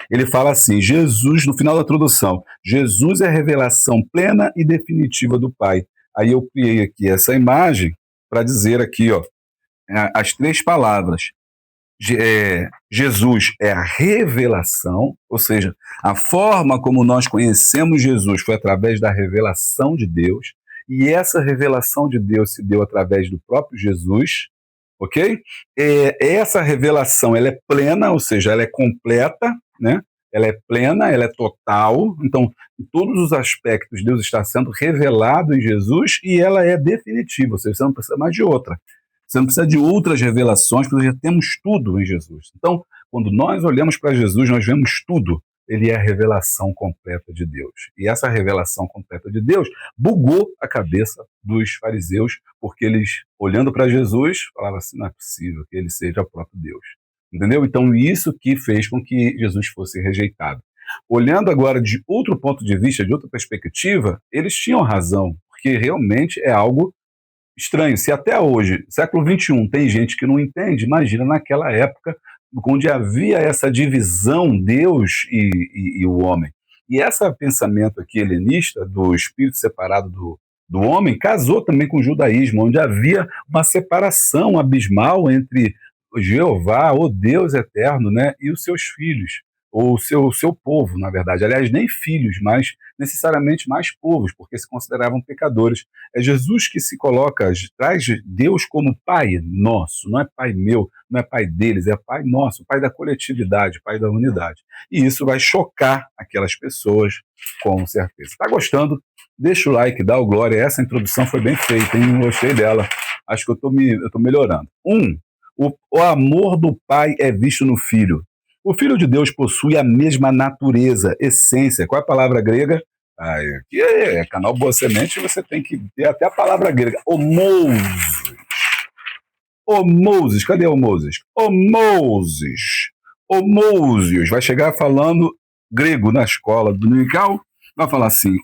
ele fala assim, Jesus, no final da introdução, Jesus é a revelação plena e definitiva do Pai. Aí eu criei aqui essa imagem para dizer aqui, ó, as três palavras. Jesus é a revelação, ou seja, a forma como nós conhecemos Jesus foi através da revelação de Deus, e essa revelação de Deus se deu através do próprio Jesus, ok? Essa revelação ela é plena, ou seja, ela é completa, né? Ela é plena, ela é total, então, em todos os aspectos, Deus está sendo revelado em Jesus e ela é definitiva, ou seja, você não precisa mais de outra. Você não precisa de outras revelações, porque já temos tudo em Jesus. Então, quando nós olhamos para Jesus, nós vemos tudo. Ele é a revelação completa de Deus. E essa revelação completa de Deus bugou a cabeça dos fariseus, porque eles, olhando para Jesus, falavam assim, não é possível que ele seja o próprio Deus. Entendeu? Então, isso que fez com que Jesus fosse rejeitado. Olhando agora de outro ponto de vista, de outra perspectiva, eles tinham razão, porque realmente é algo estranho. Se até hoje, século XXI, tem gente que não entende, imagina naquela época onde havia essa divisão, Deus e o homem. E esse pensamento aqui helenista, do espírito separado do homem, casou também com o judaísmo, onde havia uma separação abismal entre Jeová, o Deus eterno, né, e os seus filhos, ou o seu povo, na verdade. Aliás, nem filhos, mas necessariamente mais povos, porque se consideravam pecadores. É Jesus que se coloca, traz Deus como Pai nosso, não é Pai meu, não é Pai deles, é Pai nosso, Pai da coletividade, Pai da unidade. E isso vai chocar aquelas pessoas, com certeza. Está gostando? Deixa o like, dá o glória. Essa introdução foi bem feita, hein? Gostei dela. Acho que eu estou melhorando. O amor do Pai é visto no Filho. O Filho de Deus possui a mesma natureza, essência. Qual é a palavra grega? Aqui é canal Boa Semente, você tem que ter até a palavra grega. Homousios. Homousios. Cadê homousios? Homousios. Homousios. Vai chegar falando grego na escola dominical, vai falar assim,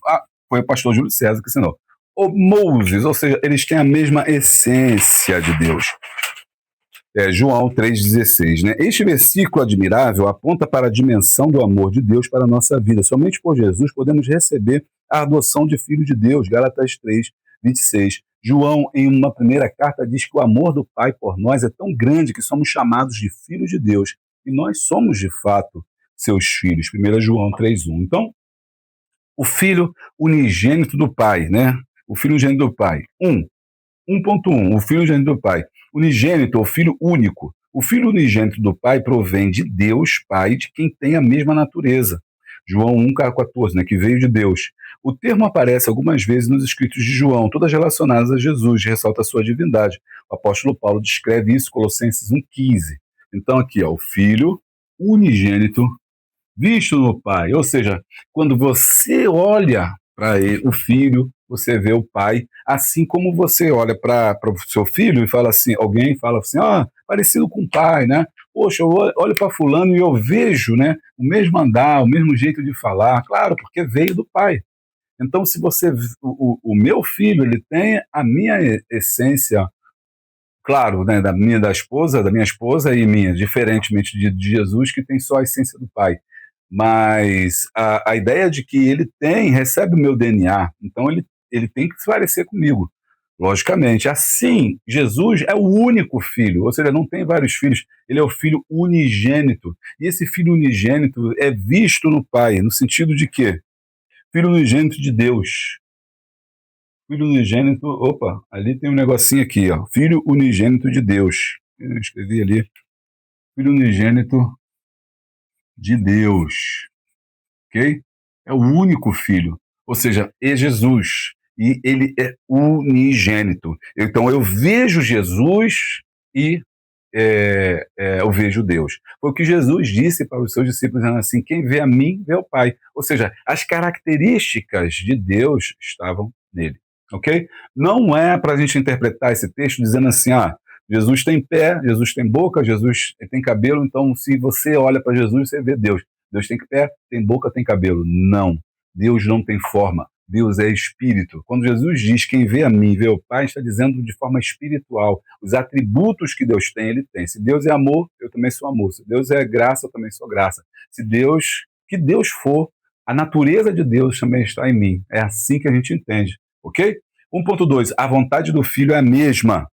foi o pastor Júlio César que ensinou. Homousios, ou seja, eles têm a mesma essência de Deus. João 3,16, né? Este versículo admirável aponta para a dimensão do amor de Deus para a nossa vida. Somente por Jesus podemos receber a adoção de filho de Deus. Gálatas 3,26. João, em uma primeira carta, diz que o amor do Pai por nós é tão grande que somos chamados de filhos de Deus. E nós somos, de fato, seus filhos. 1 João 3,1. Então, o filho unigênito do Pai, né? O filho unigênito do Pai. 1.1. O filho unigênito do Pai. Unigênito, ou filho único. O filho unigênito do Pai provém de Deus, Pai, de quem tem a mesma natureza. João 1,14, né, que veio de Deus. O termo aparece algumas vezes nos escritos de João, todas relacionadas a Jesus, ressalta a sua divindade. O apóstolo Paulo descreve isso, Colossenses 1,15. Então aqui, ó, o filho unigênito visto no Pai. Ou seja, quando você olha para o filho, você vê o Pai, assim como você olha para o seu filho e fala assim, alguém fala assim, parecido com o pai, né? Poxa, eu olho para fulano e eu vejo, né, o mesmo andar, o mesmo jeito de falar, claro, porque veio do Pai. Então, se você, o meu filho, ele tem a minha essência, claro, né, da minha esposa e minha, diferentemente de Jesus, que tem só a essência do Pai. Mas a ideia de que ele recebe o meu DNA, então ele tem que se parecer comigo. Logicamente. Assim, Jesus é o único filho, ou seja, não tem vários filhos, ele é o filho unigênito. E esse filho unigênito é visto no Pai, no sentido de quê? Filho unigênito de Deus. Filho unigênito, opa, ali tem um negocinho aqui, ó. Filho unigênito de Deus. Eu escrevi ali, filho unigênito de Deus, ok? É o único filho, ou seja, é Jesus, e ele é unigênito. Então eu vejo Jesus e eu vejo Deus. Foi o que Jesus disse para os seus discípulos, dizendo assim: quem vê a mim, vê o Pai. Ou seja, as características de Deus estavam nele, ok? Não é para a gente interpretar esse texto dizendo assim, Jesus tem pé, Jesus tem boca, Jesus tem cabelo, então se você olha para Jesus, você vê Deus. Deus tem pé, tem boca, tem cabelo. Não. Deus não tem forma. Deus é espírito. Quando Jesus diz quem vê a mim, vê o Pai, está dizendo de forma espiritual. Os atributos que Deus tem, ele tem. Se Deus é amor, eu também sou amor. Se Deus é graça, eu também sou graça. Se Deus, que Deus for, a natureza de Deus também está em mim. É assim que a gente entende, ok? 1.2, a vontade do Filho é a mesma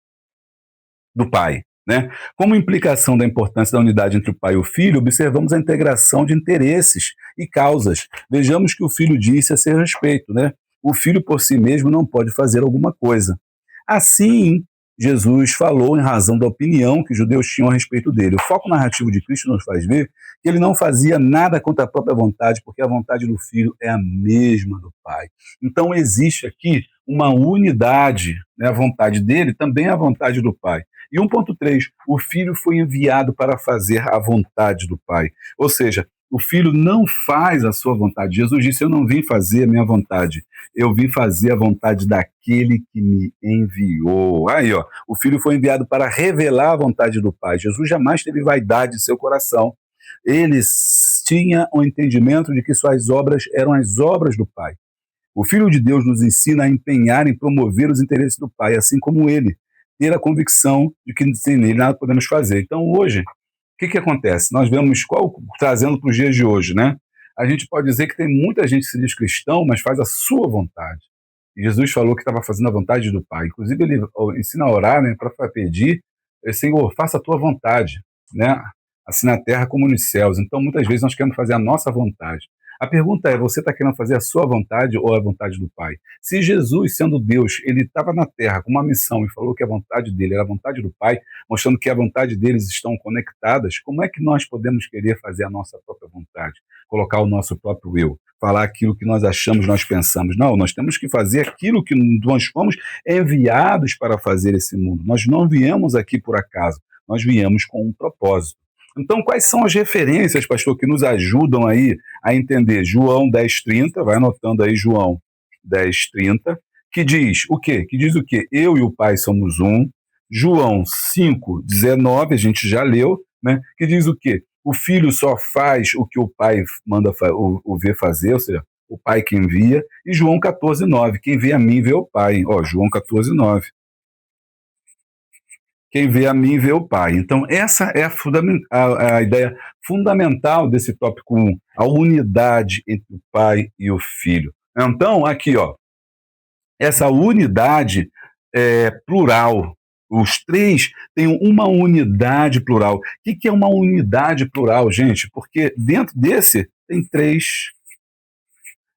do Pai. Né? Como implicação da importância da unidade entre o pai e o filho, observamos a integração de interesses e causas. Vejamos que o filho disse a seu respeito, né? O filho por si mesmo não pode fazer alguma coisa. Assim, Jesus falou em razão da opinião que os judeus tinham a respeito dele. O foco narrativo de Cristo nos faz ver que ele não fazia nada contra a própria vontade, porque a vontade do filho é a mesma do pai. Então existe aqui uma unidade, né? A vontade dele também é a vontade do pai. E 1.3, o filho foi enviado para fazer a vontade do Pai. Ou seja, o filho não faz a sua vontade. Jesus disse, eu não vim fazer a minha vontade, eu vim fazer a vontade daquele que me enviou. Aí, ó, o filho foi enviado para revelar a vontade do Pai. Jesus jamais teve vaidade em seu coração. Ele tinha o entendimento de que suas obras eram as obras do Pai. O Filho de Deus nos ensina a empenhar em promover os interesses do Pai, assim como ele, ter a convicção de que sem nele nada podemos fazer. Então, hoje, o que acontece? Nós vemos, trazendo para os dias de hoje, né? A gente pode dizer que tem muita gente que se diz cristão, mas faz a sua vontade. E Jesus falou que estava fazendo a vontade do Pai. Inclusive, ele ensina a orar, né, para pedir, Senhor, faça a tua vontade, né? Assim na terra como nos céus. Então, muitas vezes, nós queremos fazer a nossa vontade. A pergunta é, você está querendo fazer a sua vontade ou a vontade do Pai? Se Jesus, sendo Deus, ele estava na Terra com uma missão e falou que a vontade dele era a vontade do Pai, mostrando que a vontade deles estão conectadas, como é que nós podemos querer fazer a nossa própria vontade? Colocar o nosso próprio eu, falar aquilo que nós achamos, nós pensamos. Não, nós temos que fazer aquilo que nós fomos enviados para fazer esse mundo. Nós não viemos aqui por acaso, nós viemos com um propósito. Então, quais são as referências, pastor, que nos ajudam aí a entender? João 10,30, vai anotando aí João 10,30, que diz o quê? Que diz o quê? Eu e o Pai somos um. João 5,19, a gente já leu, né? Que diz o quê? O Filho só faz o que o Pai manda o ver fazer, ou seja, o Pai que envia. E João 14,9, quem vê a mim vê o Pai. Ó, João 14,9. Quem vê a mim vê o Pai. Então, essa é a ideia fundamental desse tópico 1, a unidade entre o Pai e o Filho. Então, aqui, ó, essa unidade é plural. Os três têm uma unidade plural. O que é uma unidade plural, gente? Porque dentro desse tem três.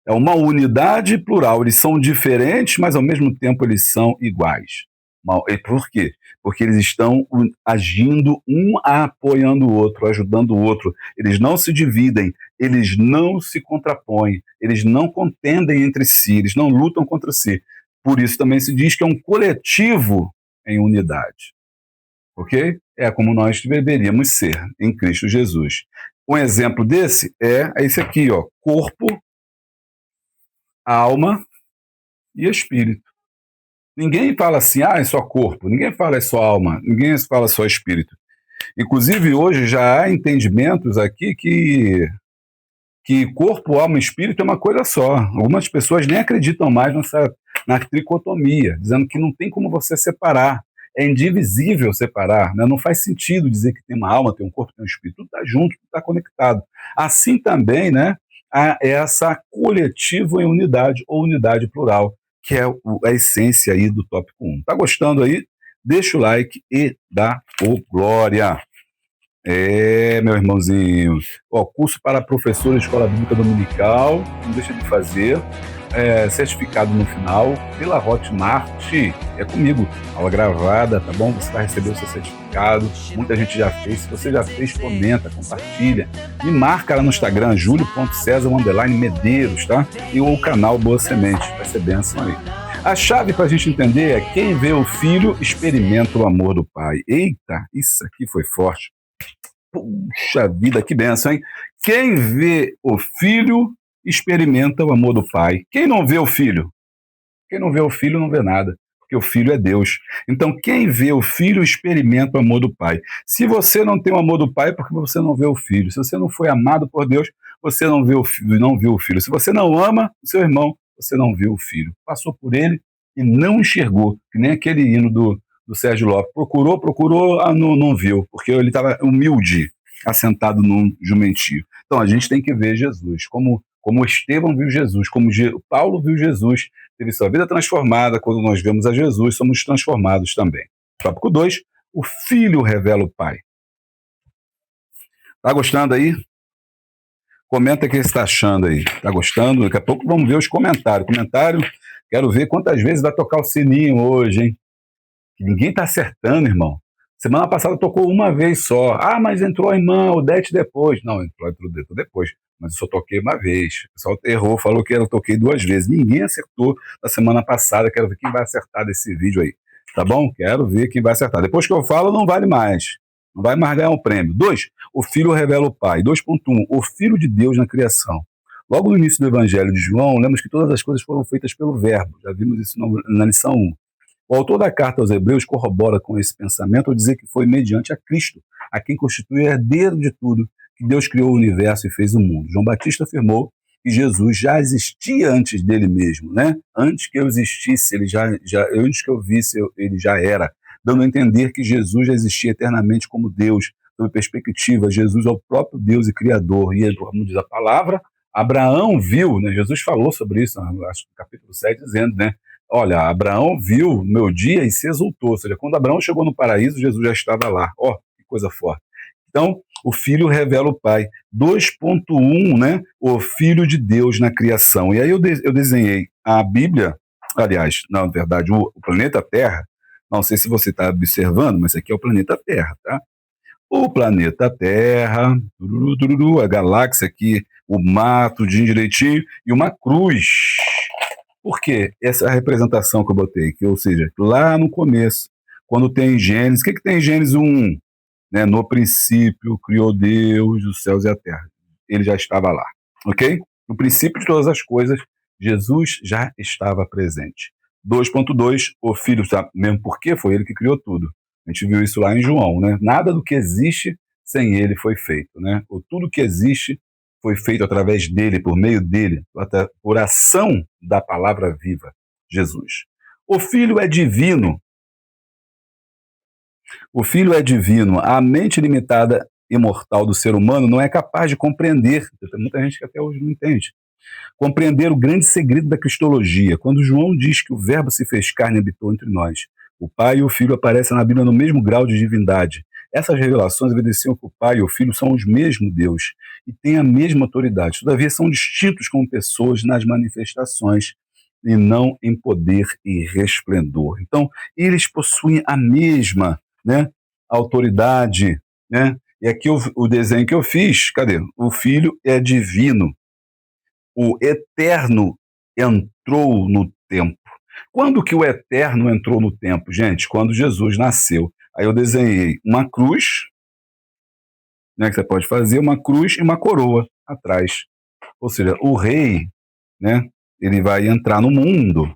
É uma unidade plural. Eles são diferentes, mas ao mesmo tempo eles são iguais. Por quê? Porque eles estão agindo, um apoiando o outro, ajudando o outro. Eles não se dividem, eles não se contrapõem, eles não contendem entre si, eles não lutam contra si. Por isso também se diz que é um coletivo em unidade. Ok? É como nós deveríamos ser em Cristo Jesus. Um exemplo desse é esse aqui, ó, corpo, alma e espírito. Ninguém fala assim, é só corpo, ninguém fala é só alma, ninguém fala só espírito. Inclusive, hoje já há entendimentos aqui que corpo, alma e espírito é uma coisa só. Algumas pessoas nem acreditam mais na tricotomia, dizendo que não tem como você separar. É indivisível separar, né? Não faz sentido dizer que tem uma alma, tem um corpo, tem um espírito. Tudo está junto, tudo está conectado. Assim também, né, há essa coletivo em unidade ou unidade plural. que é a essência aí do tópico 1. Tá gostando aí? Deixa o like e dá o glória. Meu irmãozinho. Ó, curso para professor de escola bíblica dominical, não deixa de fazer. Certificado no final pela Hotmart, é comigo, aula gravada, tá bom? Você vai receber o seu certificado, muita gente já fez. Se você já fez, comenta, compartilha, me marca lá no Instagram, julio.cesar_medeiros, tá? E o canal Boa Semente, vai ser bênção aí. A chave para a gente entender é: quem vê o filho experimenta o amor do pai. Eita, isso aqui foi forte. Puxa vida, que bênção, hein? Quem vê o filho experimenta o amor do pai. Quem não vê o filho? Quem não vê o filho não vê nada, porque o filho é Deus. Então, quem vê o filho experimenta o amor do pai. Se você não tem o amor do pai, é porque você não vê o filho. Se você não foi amado por Deus, você não vê o filho, não viu o filho. Se você não ama o seu irmão, você não viu o filho. Passou por ele e não enxergou, que nem aquele hino do Sérgio Lopes. Procurou, não viu, porque ele estava humilde, assentado num jumentinho. Então, a gente tem que ver Jesus, como Estevão viu Jesus, como Paulo viu Jesus, teve sua vida transformada. Quando nós vemos a Jesus, somos transformados também. Tópico 2, o filho revela o pai. Tá gostando aí? Comenta o que você está achando aí. Tá gostando? Daqui a pouco vamos ver os comentários. Quero ver quantas vezes vai tocar o sininho hoje, hein? Ninguém tá acertando, irmão. Semana passada tocou uma vez só. Ah, mas entrou a irmã Odete depois. Não, entrou depois. Mas eu só toquei uma vez. O pessoal errou, falou que eu toquei 2 vezes. Ninguém acertou na semana passada. Quero ver quem vai acertar desse vídeo aí. Tá bom? Quero ver quem vai acertar. Depois que eu falo, não vale mais. Não vai mais ganhar um prêmio. 2, o filho revela o pai. 2.1, o filho de Deus na criação. Logo no início do Evangelho de João, lemos que todas as coisas foram feitas pelo Verbo. Já vimos isso na lição 1. O autor da carta aos Hebreus corrobora com esse pensamento ao dizer que foi mediante a Cristo, a quem constitui herdeiro de tudo, que Deus criou o universo e fez o mundo. João Batista afirmou que Jesus já existia antes dele mesmo, né? Antes que eu existisse, antes que eu visse, ele já era, dando a entender que Jesus já existia eternamente como Deus. Sob perspectiva, Jesus é o próprio Deus e Criador. E, como diz a palavra, Abraão viu, né? Jesus falou sobre isso, acho que no capítulo 7, dizendo, né? Olha, Abraão viu o meu dia e se exultou. Ou seja, quando Abraão chegou no paraíso, Jesus já estava lá. Ó, que coisa forte. Então, o filho revela o pai. 2.1, né? O filho de Deus na criação. E aí eu desenhei a Bíblia, aliás, na verdade, o planeta Terra. Não sei se você está observando, mas aqui é o planeta Terra, tá? O planeta Terra, a galáxia aqui, o mar, tudinho direitinho, e uma cruz. Por quê? Essa representação que eu botei, ou seja, lá no começo, quando tem Gênesis, o que tem em Gênesis 1? Né? No princípio criou Deus os céus e a terra. Ele já estava lá, ok? No princípio de todas as coisas, Jesus já estava presente. 2.2, o Filho, sabe mesmo por quê? Foi ele que criou tudo. A gente viu isso lá em João, né? Nada do que existe sem ele foi feito, né? Tudo que existe foi feito através dele, por meio dele, por ação da palavra viva, Jesus. O Filho é divino. O Filho é divino. A mente limitada e mortal do ser humano não é capaz de compreender. Tem muita gente que até hoje não entende. Compreender o grande segredo da cristologia. Quando João diz que o Verbo se fez carne e habitou entre nós, o Pai e o Filho aparecem na Bíblia no mesmo grau de divindade. Essas revelações evidenciam que o Pai e o Filho são os mesmos Deus e têm a mesma autoridade. Todavia, são distintos como pessoas nas manifestações e não em poder e resplendor. Então, eles possuem a mesma, né, autoridade, né? E aqui o desenho que eu fiz, cadê? O Filho é divino. O eterno entrou no tempo. Quando que o eterno entrou no tempo, gente? Quando Jesus nasceu. Aí eu desenhei uma cruz, né, que você pode fazer, uma cruz e uma coroa atrás. Ou seja, o rei, né, ele vai entrar no mundo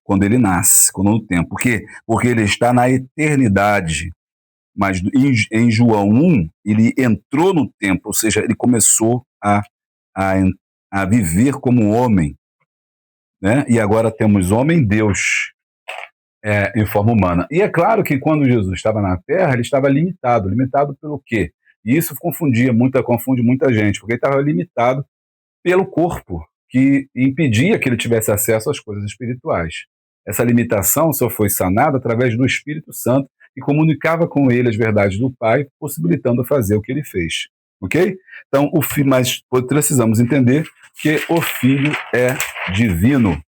quando ele nasce, quando no tempo. Por quê? Porque ele está na eternidade. Mas em João 1, ele entrou no tempo, ou seja, ele começou a viver como homem, né? E agora temos homem-Deus em forma humana. E é claro que quando Jesus estava na Terra, ele estava limitado. Limitado pelo quê? E isso confunde muita gente, porque ele estava limitado pelo corpo. que impedia que ele tivesse acesso às coisas espirituais. Essa limitação só foi sanada através do Espírito Santo, que comunicava com ele as verdades do Pai, possibilitando fazer o que ele fez. Ok? Então, mas precisamos entender que o Filho é divino.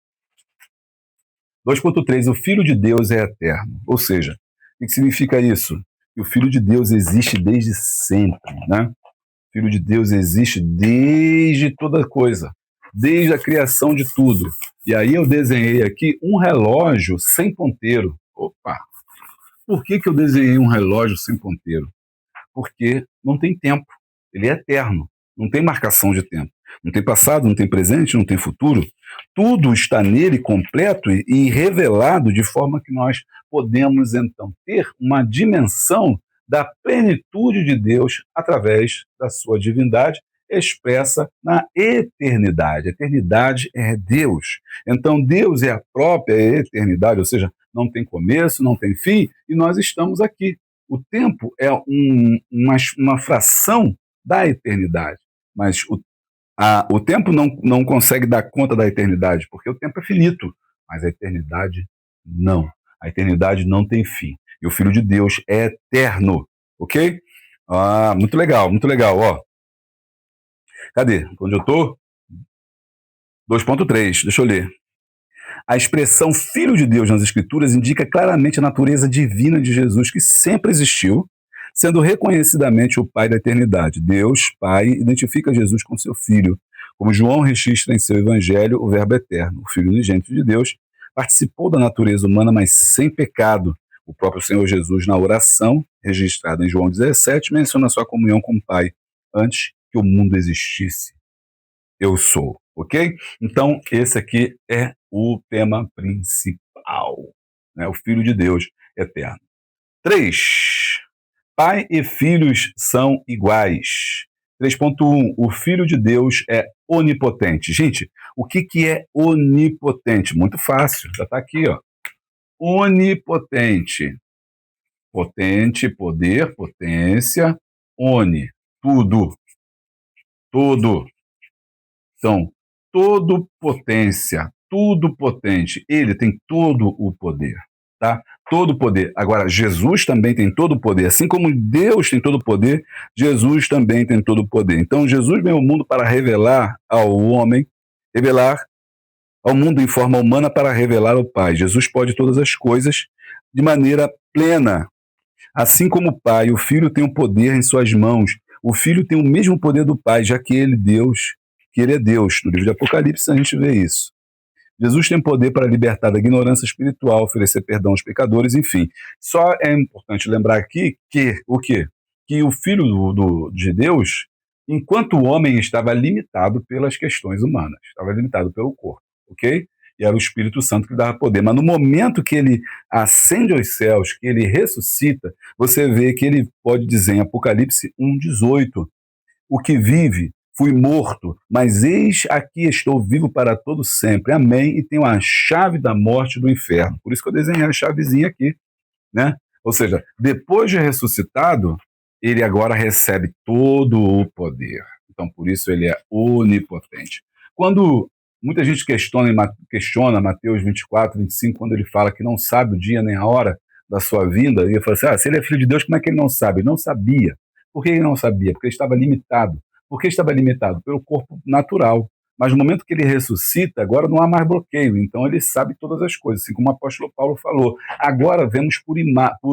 2.3, o Filho de Deus é eterno. Ou seja, o que significa isso? Que o Filho de Deus existe desde sempre, né? O Filho de Deus existe desde toda coisa, desde a criação de tudo. E aí eu desenhei aqui um relógio sem ponteiro. Opa! Por que eu desenhei um relógio sem ponteiro? Porque não tem tempo. Ele é eterno. Não tem marcação de tempo. Não tem passado, não tem presente, não tem futuro. Tudo está nele completo e revelado de forma que nós podemos, então, ter uma dimensão da plenitude de Deus através da sua divindade expressa na eternidade. A eternidade é Deus. Então, Deus é a própria eternidade, ou seja, não tem começo, não tem fim, e nós estamos aqui. O tempo é uma fração da eternidade, mas o tempo não consegue dar conta da eternidade, porque o tempo é finito, mas a eternidade não. A eternidade não tem fim. E o Filho de Deus é eterno, ok? Muito legal, ó. Cadê? Onde eu estou? 2.3, deixa eu ler. A expressão Filho de Deus nas Escrituras indica claramente a natureza divina de Jesus, que sempre existiu, sendo reconhecidamente o Pai da eternidade. Deus, Pai, identifica Jesus com seu Filho. Como João registra em seu Evangelho, o Verbo eterno, o Filho unigênito de Deus, participou da natureza humana, mas sem pecado. O próprio Senhor Jesus, na oração, registrada em João 17, menciona sua comunhão com o Pai, antes que o mundo existisse. Eu sou, ok? Então, esse aqui é o tema principal, né? O Filho de Deus eterno. 3. Pai e filhos são iguais. 3.1. O Filho de Deus é onipotente. Gente, o que é onipotente? Muito fácil, já está aqui, ó. Onipotente. Potente, poder, potência, oni, tudo. Tudo. Então, todo potência, tudo potente, ele tem todo o poder, tá? Todo o poder. Agora, Jesus também tem todo o poder. Assim como Deus tem todo o poder, Jesus também tem todo o poder. Então, Jesus veio ao mundo para revelar ao homem, revelar ao mundo em forma humana para revelar ao Pai. Jesus pode todas as coisas de maneira plena. Assim como o Pai, o Filho tem o poder em suas mãos. O Filho tem o mesmo poder do Pai, já que ele é Deus. No livro de Apocalipse a gente vê isso. Jesus tem poder para libertar da ignorância espiritual, oferecer perdão aos pecadores, enfim. Só é importante lembrar aqui que o quê? Que o Filho de Deus, enquanto o homem estava limitado pelas questões humanas, estava limitado pelo corpo, ok? E era o Espírito Santo que dava poder. Mas no momento que ele ascende aos céus, que ele ressuscita, você vê que ele pode dizer em Apocalipse 1,18, o que vive, fui morto, mas eis aqui estou vivo para todo sempre. Amém. E tenho a chave da morte e do inferno. Por isso que eu desenhei a chavezinha aqui, né? Ou seja, depois de ressuscitado, ele agora recebe todo o poder. Então, por isso ele é onipotente. Quando muita gente questiona Mateus 24, 25, quando ele fala que não sabe o dia nem a hora da sua vinda, e ele fala assim, se ele é filho de Deus, como é que ele não sabe? Ele não sabia. Por que ele não sabia? Porque ele estava limitado. Por que estava limitado? Pelo corpo natural. Mas no momento que ele ressuscita, agora não há mais bloqueio. Então ele sabe todas as coisas, assim como o apóstolo Paulo falou. Agora vemos por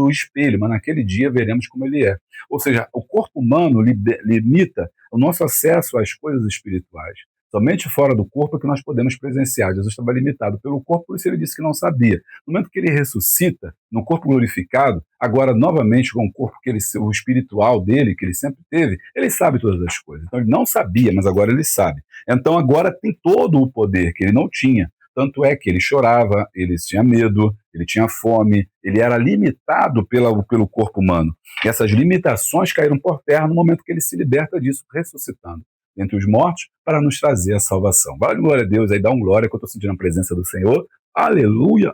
espelho, mas naquele dia veremos como ele é. Ou seja, o corpo humano limita o nosso acesso às coisas espirituais. Somente fora do corpo é que nós podemos presenciar. Jesus estava limitado pelo corpo, por isso ele disse que não sabia. No momento que ele ressuscita, no corpo glorificado, agora novamente com o corpo o espiritual dele, que ele sempre teve, ele sabe todas as coisas. Então ele não sabia, mas agora ele sabe. Então agora tem todo o poder que ele não tinha. Tanto é que ele chorava, ele tinha medo, ele tinha fome, ele era limitado pelo corpo humano. E essas limitações caíram por terra no momento que ele se liberta disso, ressuscitando entre os mortos, para nos trazer a salvação. Vale, glória a Deus, aí dá um glória que eu estou sentindo a presença do Senhor. Aleluia,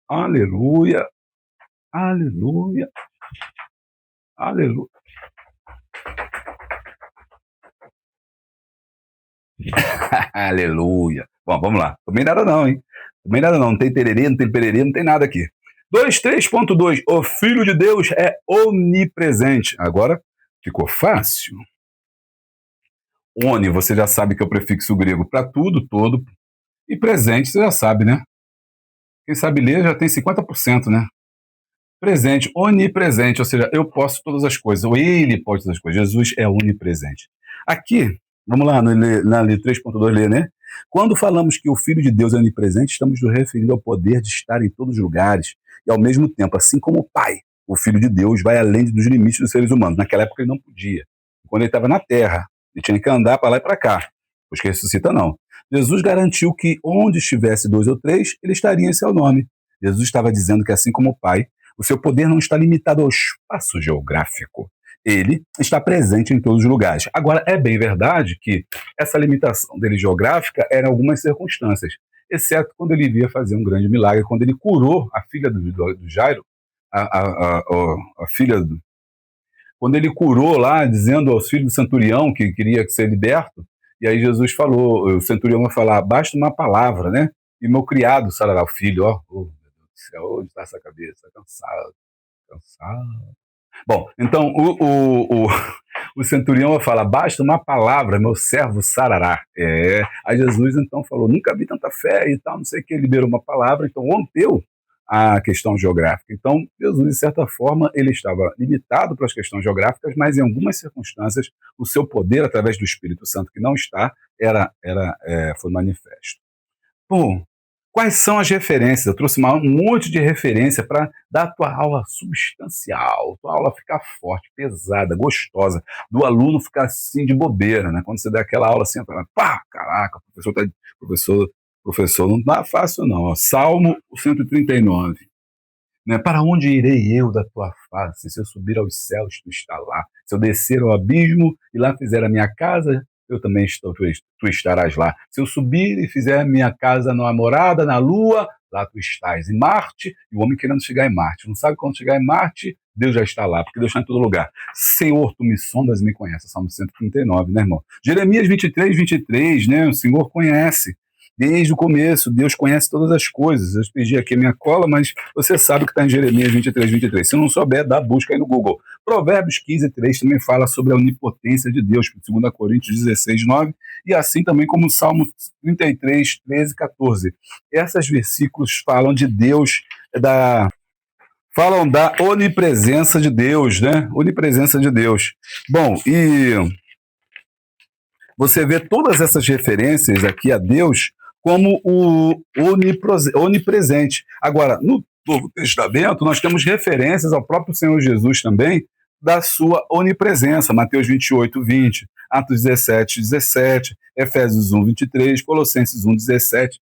aleluia, aleluia, aleluia. Aleluia. Bom, vamos lá. Também nada não, hein? Também nada não. Não tem tererê, não tem pererê, não tem nada aqui. 2.3.2. O Filho de Deus é onipresente. Agora ficou fácil. Oni, você já sabe que é o prefixo grego para tudo, todo. E presente, você já sabe, né? Quem sabe ler já tem 50%, né? Presente, onipresente, ou seja, eu posso todas as coisas, ou ele pode todas as coisas. Jesus é onipresente. Aqui, vamos lá, na 3.2 ler, né? Quando falamos que o Filho de Deus é onipresente, estamos nos referindo ao poder de estar em todos os lugares e ao mesmo tempo, assim como o Pai, o Filho de Deus vai além dos limites dos seres humanos. Naquela época ele não podia. Quando ele estava na Terra, ele tinha que andar para lá e para cá. Os que ressuscita não. Jesus garantiu que onde estivesse 2 ou 3, ele estaria em seu nome. Jesus estava dizendo que assim como o Pai, o seu poder não está limitado ao espaço geográfico. Ele está presente em todos os lugares. Agora, é bem verdade que essa limitação dele geográfica era em algumas circunstâncias, exceto quando ele via fazer um grande milagre, quando ele curou a filha do Jairo, a filha do... Quando ele curou lá, dizendo aos filhos do centurião que queria ser liberto, e aí Jesus falou, o centurião vai falar, basta uma palavra, né? E meu criado sarará o filho, ó, oh, onde está essa cabeça? Cansado, cansado. Bom, então o centurião vai falar, basta uma palavra, meu servo sarará. Aí Jesus então falou, nunca vi tanta fé e tal, não sei o que, liberou uma palavra, então rompeu a questão geográfica. Então, Jesus, de certa forma, ele estava limitado para as questões geográficas, mas em algumas circunstâncias, o seu poder, através do Espírito Santo, que não está, foi manifesto. Bom, quais são as referências? Eu trouxe um monte de referência para dar a tua aula substancial, a tua aula ficar forte, pesada, gostosa, do aluno ficar assim de bobeira, né? Quando você dá aquela aula assim, pá, caraca, professor, não tá fácil não. Ó. Salmo 139. Né? Para onde irei eu da tua face? Se eu subir aos céus, tu está lá. Se eu descer ao abismo e lá fizer a minha casa, eu também estou, tu estarás lá. Se eu subir e fizer a minha casa na morada, na lua, lá tu estás. Em Marte, e o homem querendo chegar em Marte. Não sabe quando chegar em Marte, Deus já está lá, porque Deus está em todo lugar. Senhor, tu me sondas e me conheces. Salmo 139, né, irmão? Jeremias 23, né? O Senhor conhece. Desde o começo, Deus conhece todas as coisas. Eu pedi aqui a minha cola, mas você sabe que está em Jeremias 23. Se não souber, dá busca aí no Google. Provérbios 15:3 também fala sobre a onipotência de Deus, 2 Coríntios 16:9, e assim também como o Salmo 33:13-14. Esses versículos falam de Deus, falam da onipresença de Deus, né? Onipresença de Deus. Bom, e você vê todas essas referências aqui a Deus como o onipresente. Agora, no Novo Testamento, nós temos referências ao próprio Senhor Jesus também, da sua onipresença. Mateus 28:20, Atos 17:17, Efésios 1:23, Colossenses 1:17,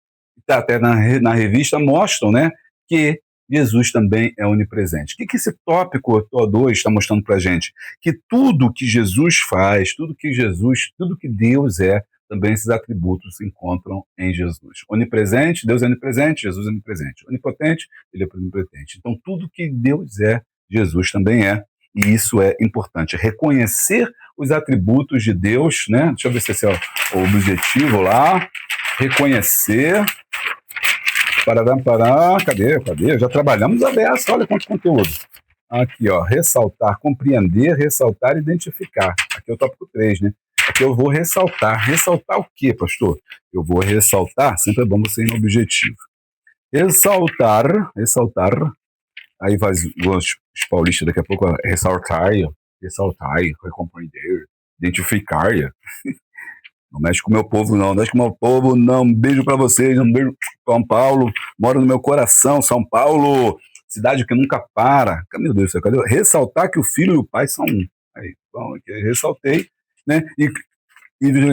até na revista mostram, né, que Jesus também é onipresente. O que esse tópico 2 está mostrando para a gente? Que tudo que Jesus faz, tudo que Deus é, também esses atributos se encontram em Jesus. Onipresente, Deus é onipresente, Jesus é onipresente. Onipotente, ele é onipotente. Então, tudo que Deus é, Jesus também é. E isso é importante. Reconhecer os atributos de Deus, né? Deixa eu ver se esse é o objetivo lá. Reconhecer. Cadê? Já trabalhamos a beça, olha quanto conteúdo. Aqui, ó, ressaltar, compreender, ressaltar e identificar. Aqui é o tópico 3, né? Aqui eu vou ressaltar. Ressaltar o quê, pastor? Eu vou ressaltar, sempre é bom você ir no objetivo. Ressaltar, aí vai os paulistas daqui a pouco, ressaltar, compreender, identificar. Não mexe com o meu povo, não. Um beijo para vocês, um beijo São Paulo. Mora no meu coração, São Paulo. Cidade que nunca para. Meu Deus do céu, cadê? Ressaltar que o filho e o pai são um. Aí, bom, ressaltei, né? E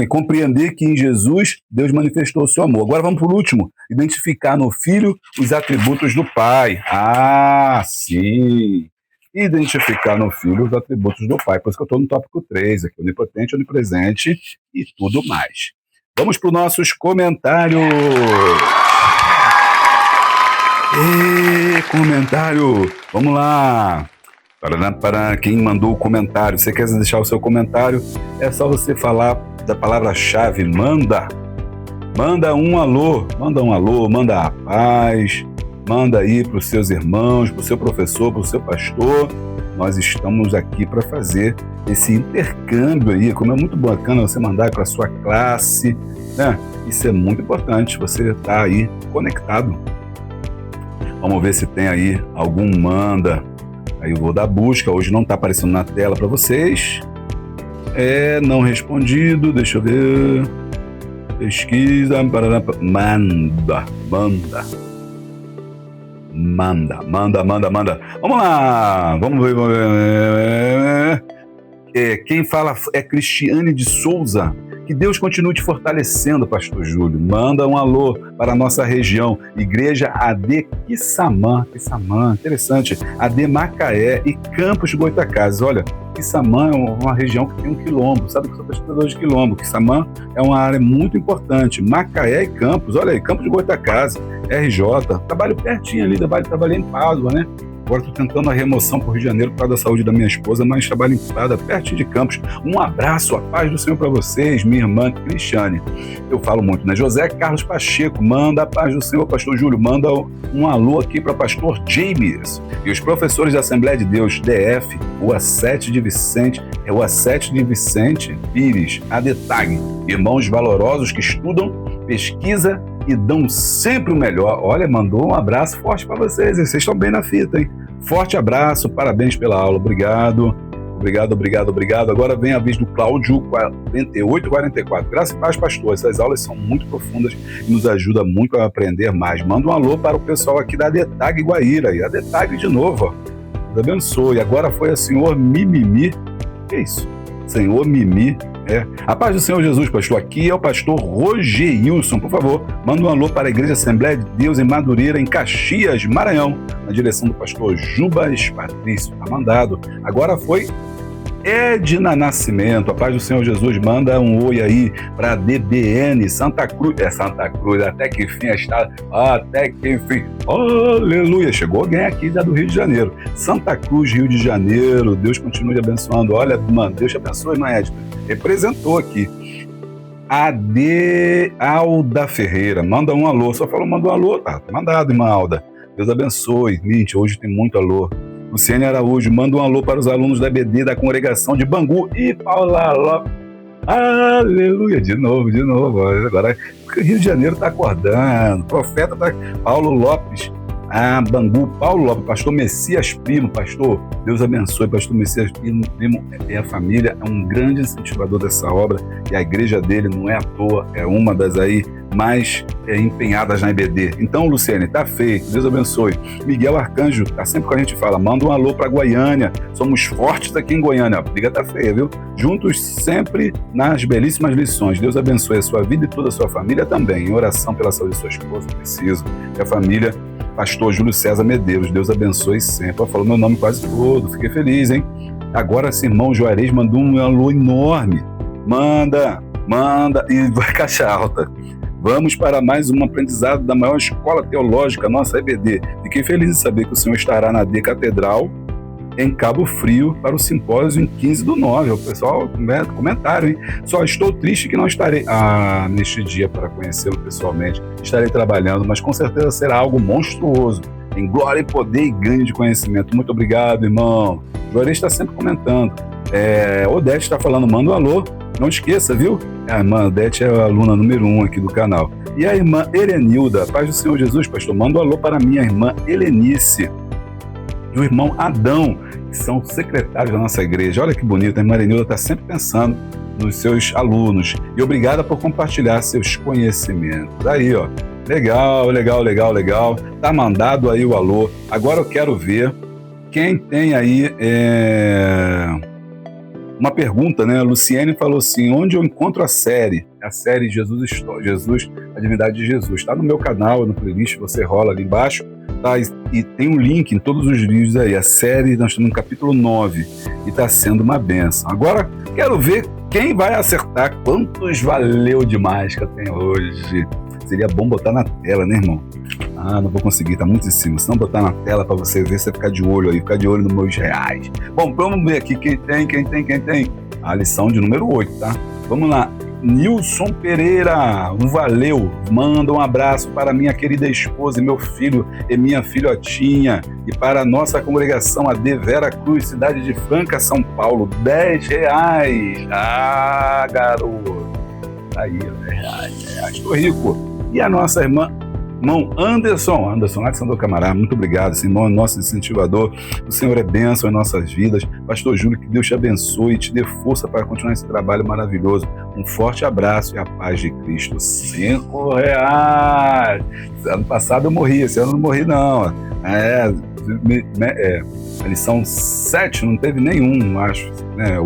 compreender que em Jesus Deus manifestou o seu amor. Agora vamos para o último. Identificar no filho os atributos do pai. Ah, sim. Identificar no filho os atributos do pai. Por isso que eu estou no tópico 3, aqui, onipotente, onipresente e tudo mais. Vamos para os nossos comentários. Comentário. Vamos lá. Para quem mandou o comentário, você quer deixar o seu comentário, é só você falar da palavra-chave manda. Manda um alô, manda a paz, manda aí para os seus irmãos, para o seu professor, para o seu pastor. Nós estamos aqui para fazer esse intercâmbio aí, como é muito bacana você mandar para a sua classe, né? Isso é muito importante, você está aí conectado. Vamos ver se tem aí algum manda. Aí eu vou dar busca, hoje não está aparecendo na tela para vocês. Não respondido, deixa eu ver. Pesquisa, manda. Vamos lá, vamos ver. Quem fala é Cristiane de Souza. Que Deus continue te fortalecendo, pastor Júlio. Manda um alô para a nossa região. Igreja AD Quissamã, interessante. AD Macaé e Campos de Goitacazes. Olha, Quissamã é uma região que tem um quilombo. Sabe que eu sou pesquisador de quilombo. Quissamã é uma área muito importante. Macaé e Campos, olha aí, Campos de Goitacazes, RJ. Trabalho pertinho ali, trabalhei em Pádua, né? Agora estou tentando a remoção para o Rio de Janeiro por causa da saúde da minha esposa, mas trabalho em Pádua, pertinho de Campos. Um abraço, a paz do Senhor para vocês, minha irmã Cristiane. Eu falo muito, né? José Carlos Pacheco, manda a paz do Senhor, pastor Júlio. Manda um alô aqui para pastor James. E os professores da Assembleia de Deus, DF, Rua 7 de Vicente Pires, ADTAG. Irmãos valorosos que estudam, pesquisa e dão sempre o melhor. Olha, mandou um abraço forte para vocês. Vocês estão bem na fita, hein? Forte abraço, parabéns pela aula. Obrigado. Agora vem a vez do Cláudio 4844. Graças e paz, pastor. Essas aulas são muito profundas e nos ajudam muito a aprender mais. Manda um alô para o pessoal aqui da ADTAG Guaíra. E a ADTAG de novo, ó. Deus abençoe. Agora foi a senhor Mimimi. Que isso? Senhor Mimi. A paz do Senhor Jesus, pastor. Aqui é o pastor Rogeilson. Por favor, manda um alô para a Igreja Assembleia de Deus em Madureira, em Caxias, Maranhão, na direção do pastor Jubas Patrício. Tá mandado. Agora foi Edna Nascimento. A paz do Senhor Jesus, manda um oi aí para DBN Santa Cruz. Santa Cruz, até que enfim aleluia, chegou alguém aqui já do Rio de Janeiro. Santa Cruz, Rio de Janeiro. Deus continue abençoando. Olha, mano, Deus te abençoe, irmã Edna. Representou aqui. Alda Ferreira, manda um alô. Só falou, manda um alô. Tá mandado, irmã Alda. Deus abençoe. Gente, hoje tem muito alô. Luciane Araújo, manda um alô para os alunos da EBD da congregação de Bangu. E Paula Lopes. Aleluia, de novo. Agora o Rio de Janeiro está acordando. Profeta tá. Paulo Lopes. Bangu, Paulo Lopes, pastor Messias Primo, pastor, Deus abençoe, pastor Messias Primo e a família, é um grande incentivador dessa obra e a igreja dele não é à toa, é uma das aí mais empenhadas na EBD. Então, Luciane, tá feito, Deus abençoe. Miguel Arcanjo, tá sempre com a gente, fala, manda um alô pra Goiânia, somos fortes aqui em Goiânia, a briga tá feia, viu? Juntos sempre nas belíssimas lições, Deus abençoe a sua vida e toda a sua família também, em oração pela saúde de sua esposa, preciso, que a família. Pastor Júlio César Medeiros, Deus abençoe sempre. Falou meu nome quase todo, fiquei feliz, hein? Agora esse irmão Juarez mandou um alô enorme. Manda, e vai caixa alta. Vamos para mais um aprendizado da maior escola teológica, nossa EBD. Fiquei feliz de saber que o senhor estará na D Catedral, em Cabo Frio, para o simpósio em 15/9. O pessoal, comentário, hein? Só estou triste que não estarei neste dia para conhecê-lo pessoalmente. Estarei trabalhando, mas com certeza será algo monstruoso. Em glória e poder e ganho de conhecimento. Muito obrigado, irmão. Juarez está sempre comentando. Odete está falando, manda um alô. Não esqueça, viu? A irmã Odete é a aluna número 1 aqui do canal. E a irmã Erenilda, paz do Senhor Jesus, pastor, manda um alô para minha irmã Helenice e o irmão Adão, que são secretários da nossa igreja. Olha que bonito, a irmã Erenilda está sempre pensando nos seus alunos. E obrigada por compartilhar seus conhecimentos. Aí, ó, legal. Tá mandado aí o alô. Agora eu quero ver quem tem aí uma pergunta, né? A Luciene falou assim, onde eu encontro a série Jesus, a Divindade de Jesus. Está no meu canal, no playlist, você rola ali embaixo. Tá, e tem um link em todos os vídeos aí. A série, nós estamos no capítulo 9 e está sendo uma bênção. Agora, quero ver quem vai acertar quantos valeu demais que eu tenho hoje. Seria bom botar na tela, né, irmão? Não vou conseguir, tá muito em cima. Se não botar na tela para você ver, você ficar de olho aí, ficar de olho nos meus reais. Bom, vamos ver aqui quem tem. A lição de número 8, tá? Vamos lá. Nilson Pereira, um valeu. Manda um abraço para minha querida esposa e meu filho e minha filhotinha. E para a nossa congregação, a de Vera Cruz, cidade de Franca, São Paulo, R$10. Ah, garoto. Aí, R$10. Estou rico. E a nossa irmão Anderson lá de Santo Camará, muito obrigado, esse irmão é nosso incentivador, o Senhor é bênção em nossas vidas. Pastor Júlio, que Deus te abençoe e te dê força para continuar esse trabalho maravilhoso. Um forte abraço e a paz de Cristo. R$5. Ano passado eu morri, esse ano eu não morri não. A lição 7 não teve nenhum, acho,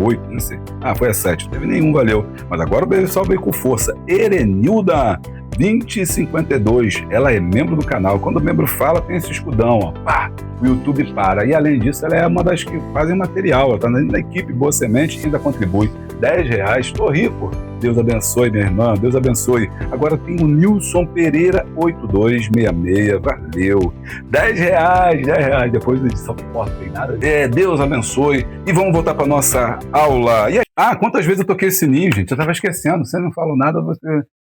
8, não sei. Foi a 7, não teve nenhum, valeu. Mas agora o pessoal veio com força. Erenilda 2052, ela é membro do canal. Quando o membro fala, tem esse escudão, ó, pá, o YouTube para. E além disso, ela é uma das que fazem material, ela está na equipe Boa Semente e ainda contribui. R$10, estou rico. Deus abençoe, minha irmã, Deus abençoe. Agora tem o Nilson Pereira 8266, valeu. R$10, depois da edição não tem nada. Deus abençoe. E vamos voltar para nossa aula. Quantas vezes eu toquei esse sininho, gente? Eu estava esquecendo, você não falou nada,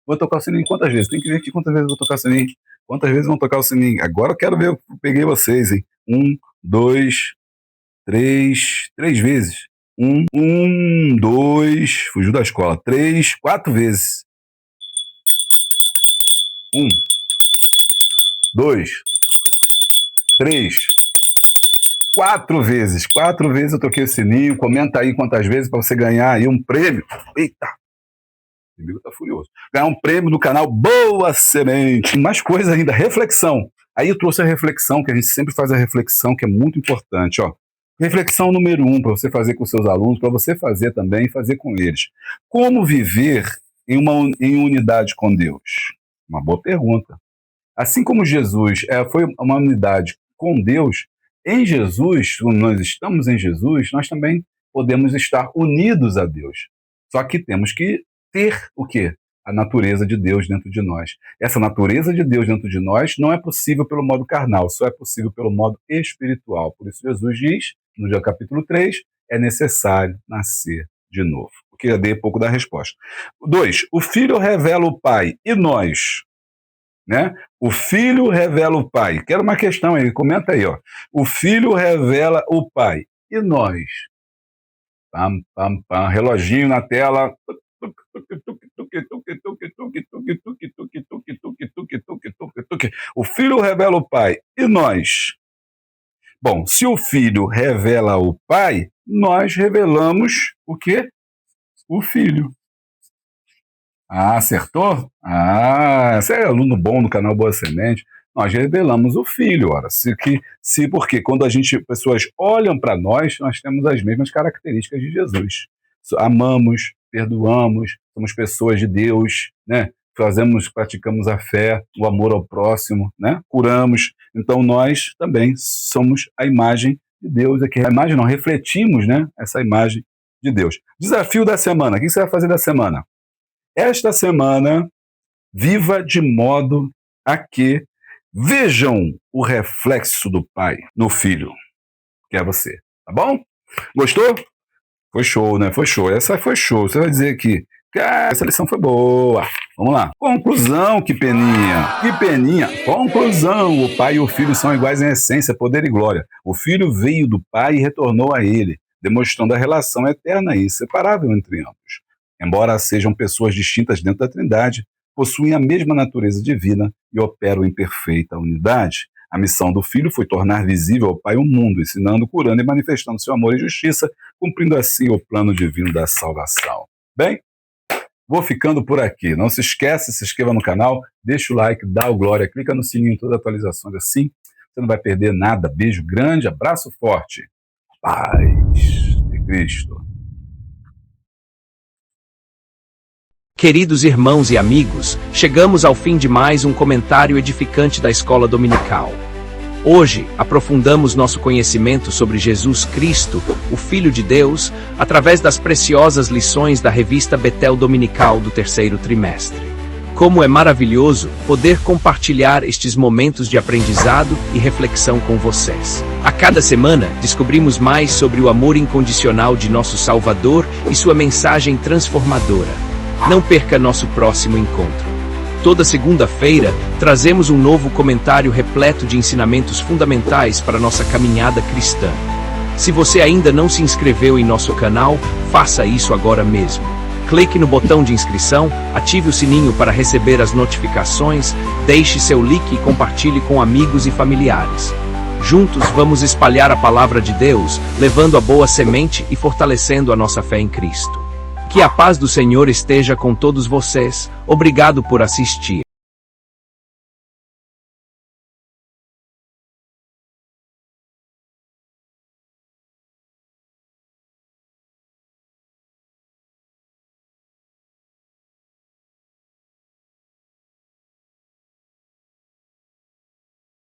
vou tocar o sininho quantas vezes? Tem que ver aqui quantas vezes eu vou tocar o sininho. Quantas vezes vão tocar o sininho? Agora eu quero ver, eu peguei vocês, hein? 1, 2, 3 vezes. 1, 2, fugiu da escola. 3, 4 vezes. 1, 2, 3, 4 vezes. 4 vezes eu toquei o sininho. Comenta aí quantas vezes para você ganhar aí um prêmio. Eita! O inimigo tá furioso. Ganhar um prêmio do canal Boa Semente. Mais coisa ainda, reflexão. Aí eu trouxe a reflexão, que a gente sempre faz a reflexão, que é muito importante, ó. Reflexão número 1, para você fazer com seus alunos, para você fazer também e fazer com eles. Como viver em unidade com Deus? Uma boa pergunta. Assim como Jesus foi uma unidade com Deus, em Jesus, quando nós estamos em Jesus, nós também podemos estar unidos a Deus. Só que temos que ter o quê? A natureza de Deus dentro de nós. Essa natureza de Deus dentro de nós não é possível pelo modo carnal, só é possível pelo modo espiritual. Por isso Jesus diz, no capítulo 3, é necessário nascer de novo. Porque já dei pouco da resposta. 2, o Filho revela o Pai. E nós? Né? O Filho revela o Pai. Quero uma questão aí, comenta aí. Ó. O Filho revela o Pai. E nós? Pam, pam, pam. Reloginho na tela. O Filho revela o Pai. E nós? Bom, se o Filho revela o Pai, nós revelamos o quê? O Filho. Acertou? Você é aluno bom no canal Boa Semente. Nós revelamos o Filho. Ora, porque quando pessoas olham para nós temos as mesmas características de Jesus. Amamos, perdoamos, somos pessoas de Deus, né? Praticamos a fé, o amor ao próximo, né? Curamos. Então nós também somos a imagem de Deus. Aqui, a imagem não, refletimos, né? Essa imagem de Deus. Desafio da semana. O que você vai fazer da semana? Esta semana, viva de modo a que vejam o reflexo do Pai no Filho, que é você. Tá bom? Gostou? Foi show, né? Foi show. Essa foi show. Você vai dizer que essa lição foi boa. Vamos lá. Conclusão, que peninha. Que peninha. Conclusão. O Pai e o Filho são iguais em essência, poder e glória. O Filho veio do Pai e retornou a Ele, demonstrando a relação eterna e inseparável entre ambos. Embora sejam pessoas distintas dentro da Trindade, possuem a mesma natureza divina e operam em perfeita unidade. A missão do Filho foi tornar visível ao Pai o mundo, ensinando, curando e manifestando seu amor e justiça, cumprindo assim o plano divino da salvação. Bem, vou ficando por aqui. Não se esquece, se inscreva no canal, deixa o like, dá o glória, clica no sininho em todas as atualizações, assim você não vai perder nada. Beijo grande, abraço forte. Paz de Cristo. Queridos irmãos e amigos, chegamos ao fim de mais um comentário edificante da Escola Dominical. Hoje, aprofundamos nosso conhecimento sobre Jesus Cristo, o Filho de Deus, através das preciosas lições da revista Betel Dominical do terceiro trimestre. Como é maravilhoso poder compartilhar estes momentos de aprendizado e reflexão com vocês. A cada semana, descobrimos mais sobre o amor incondicional de nosso Salvador e sua mensagem transformadora. Não perca nosso próximo encontro. Toda segunda-feira, trazemos um novo comentário repleto de ensinamentos fundamentais para nossa caminhada cristã. Se você ainda não se inscreveu em nosso canal, faça isso agora mesmo. Clique no botão de inscrição, ative o sininho para receber as notificações, deixe seu like e compartilhe com amigos e familiares. Juntos vamos espalhar a palavra de Deus, levando a boa semente e fortalecendo a nossa fé em Cristo. Que a paz do Senhor esteja com todos vocês. Obrigado por assistir.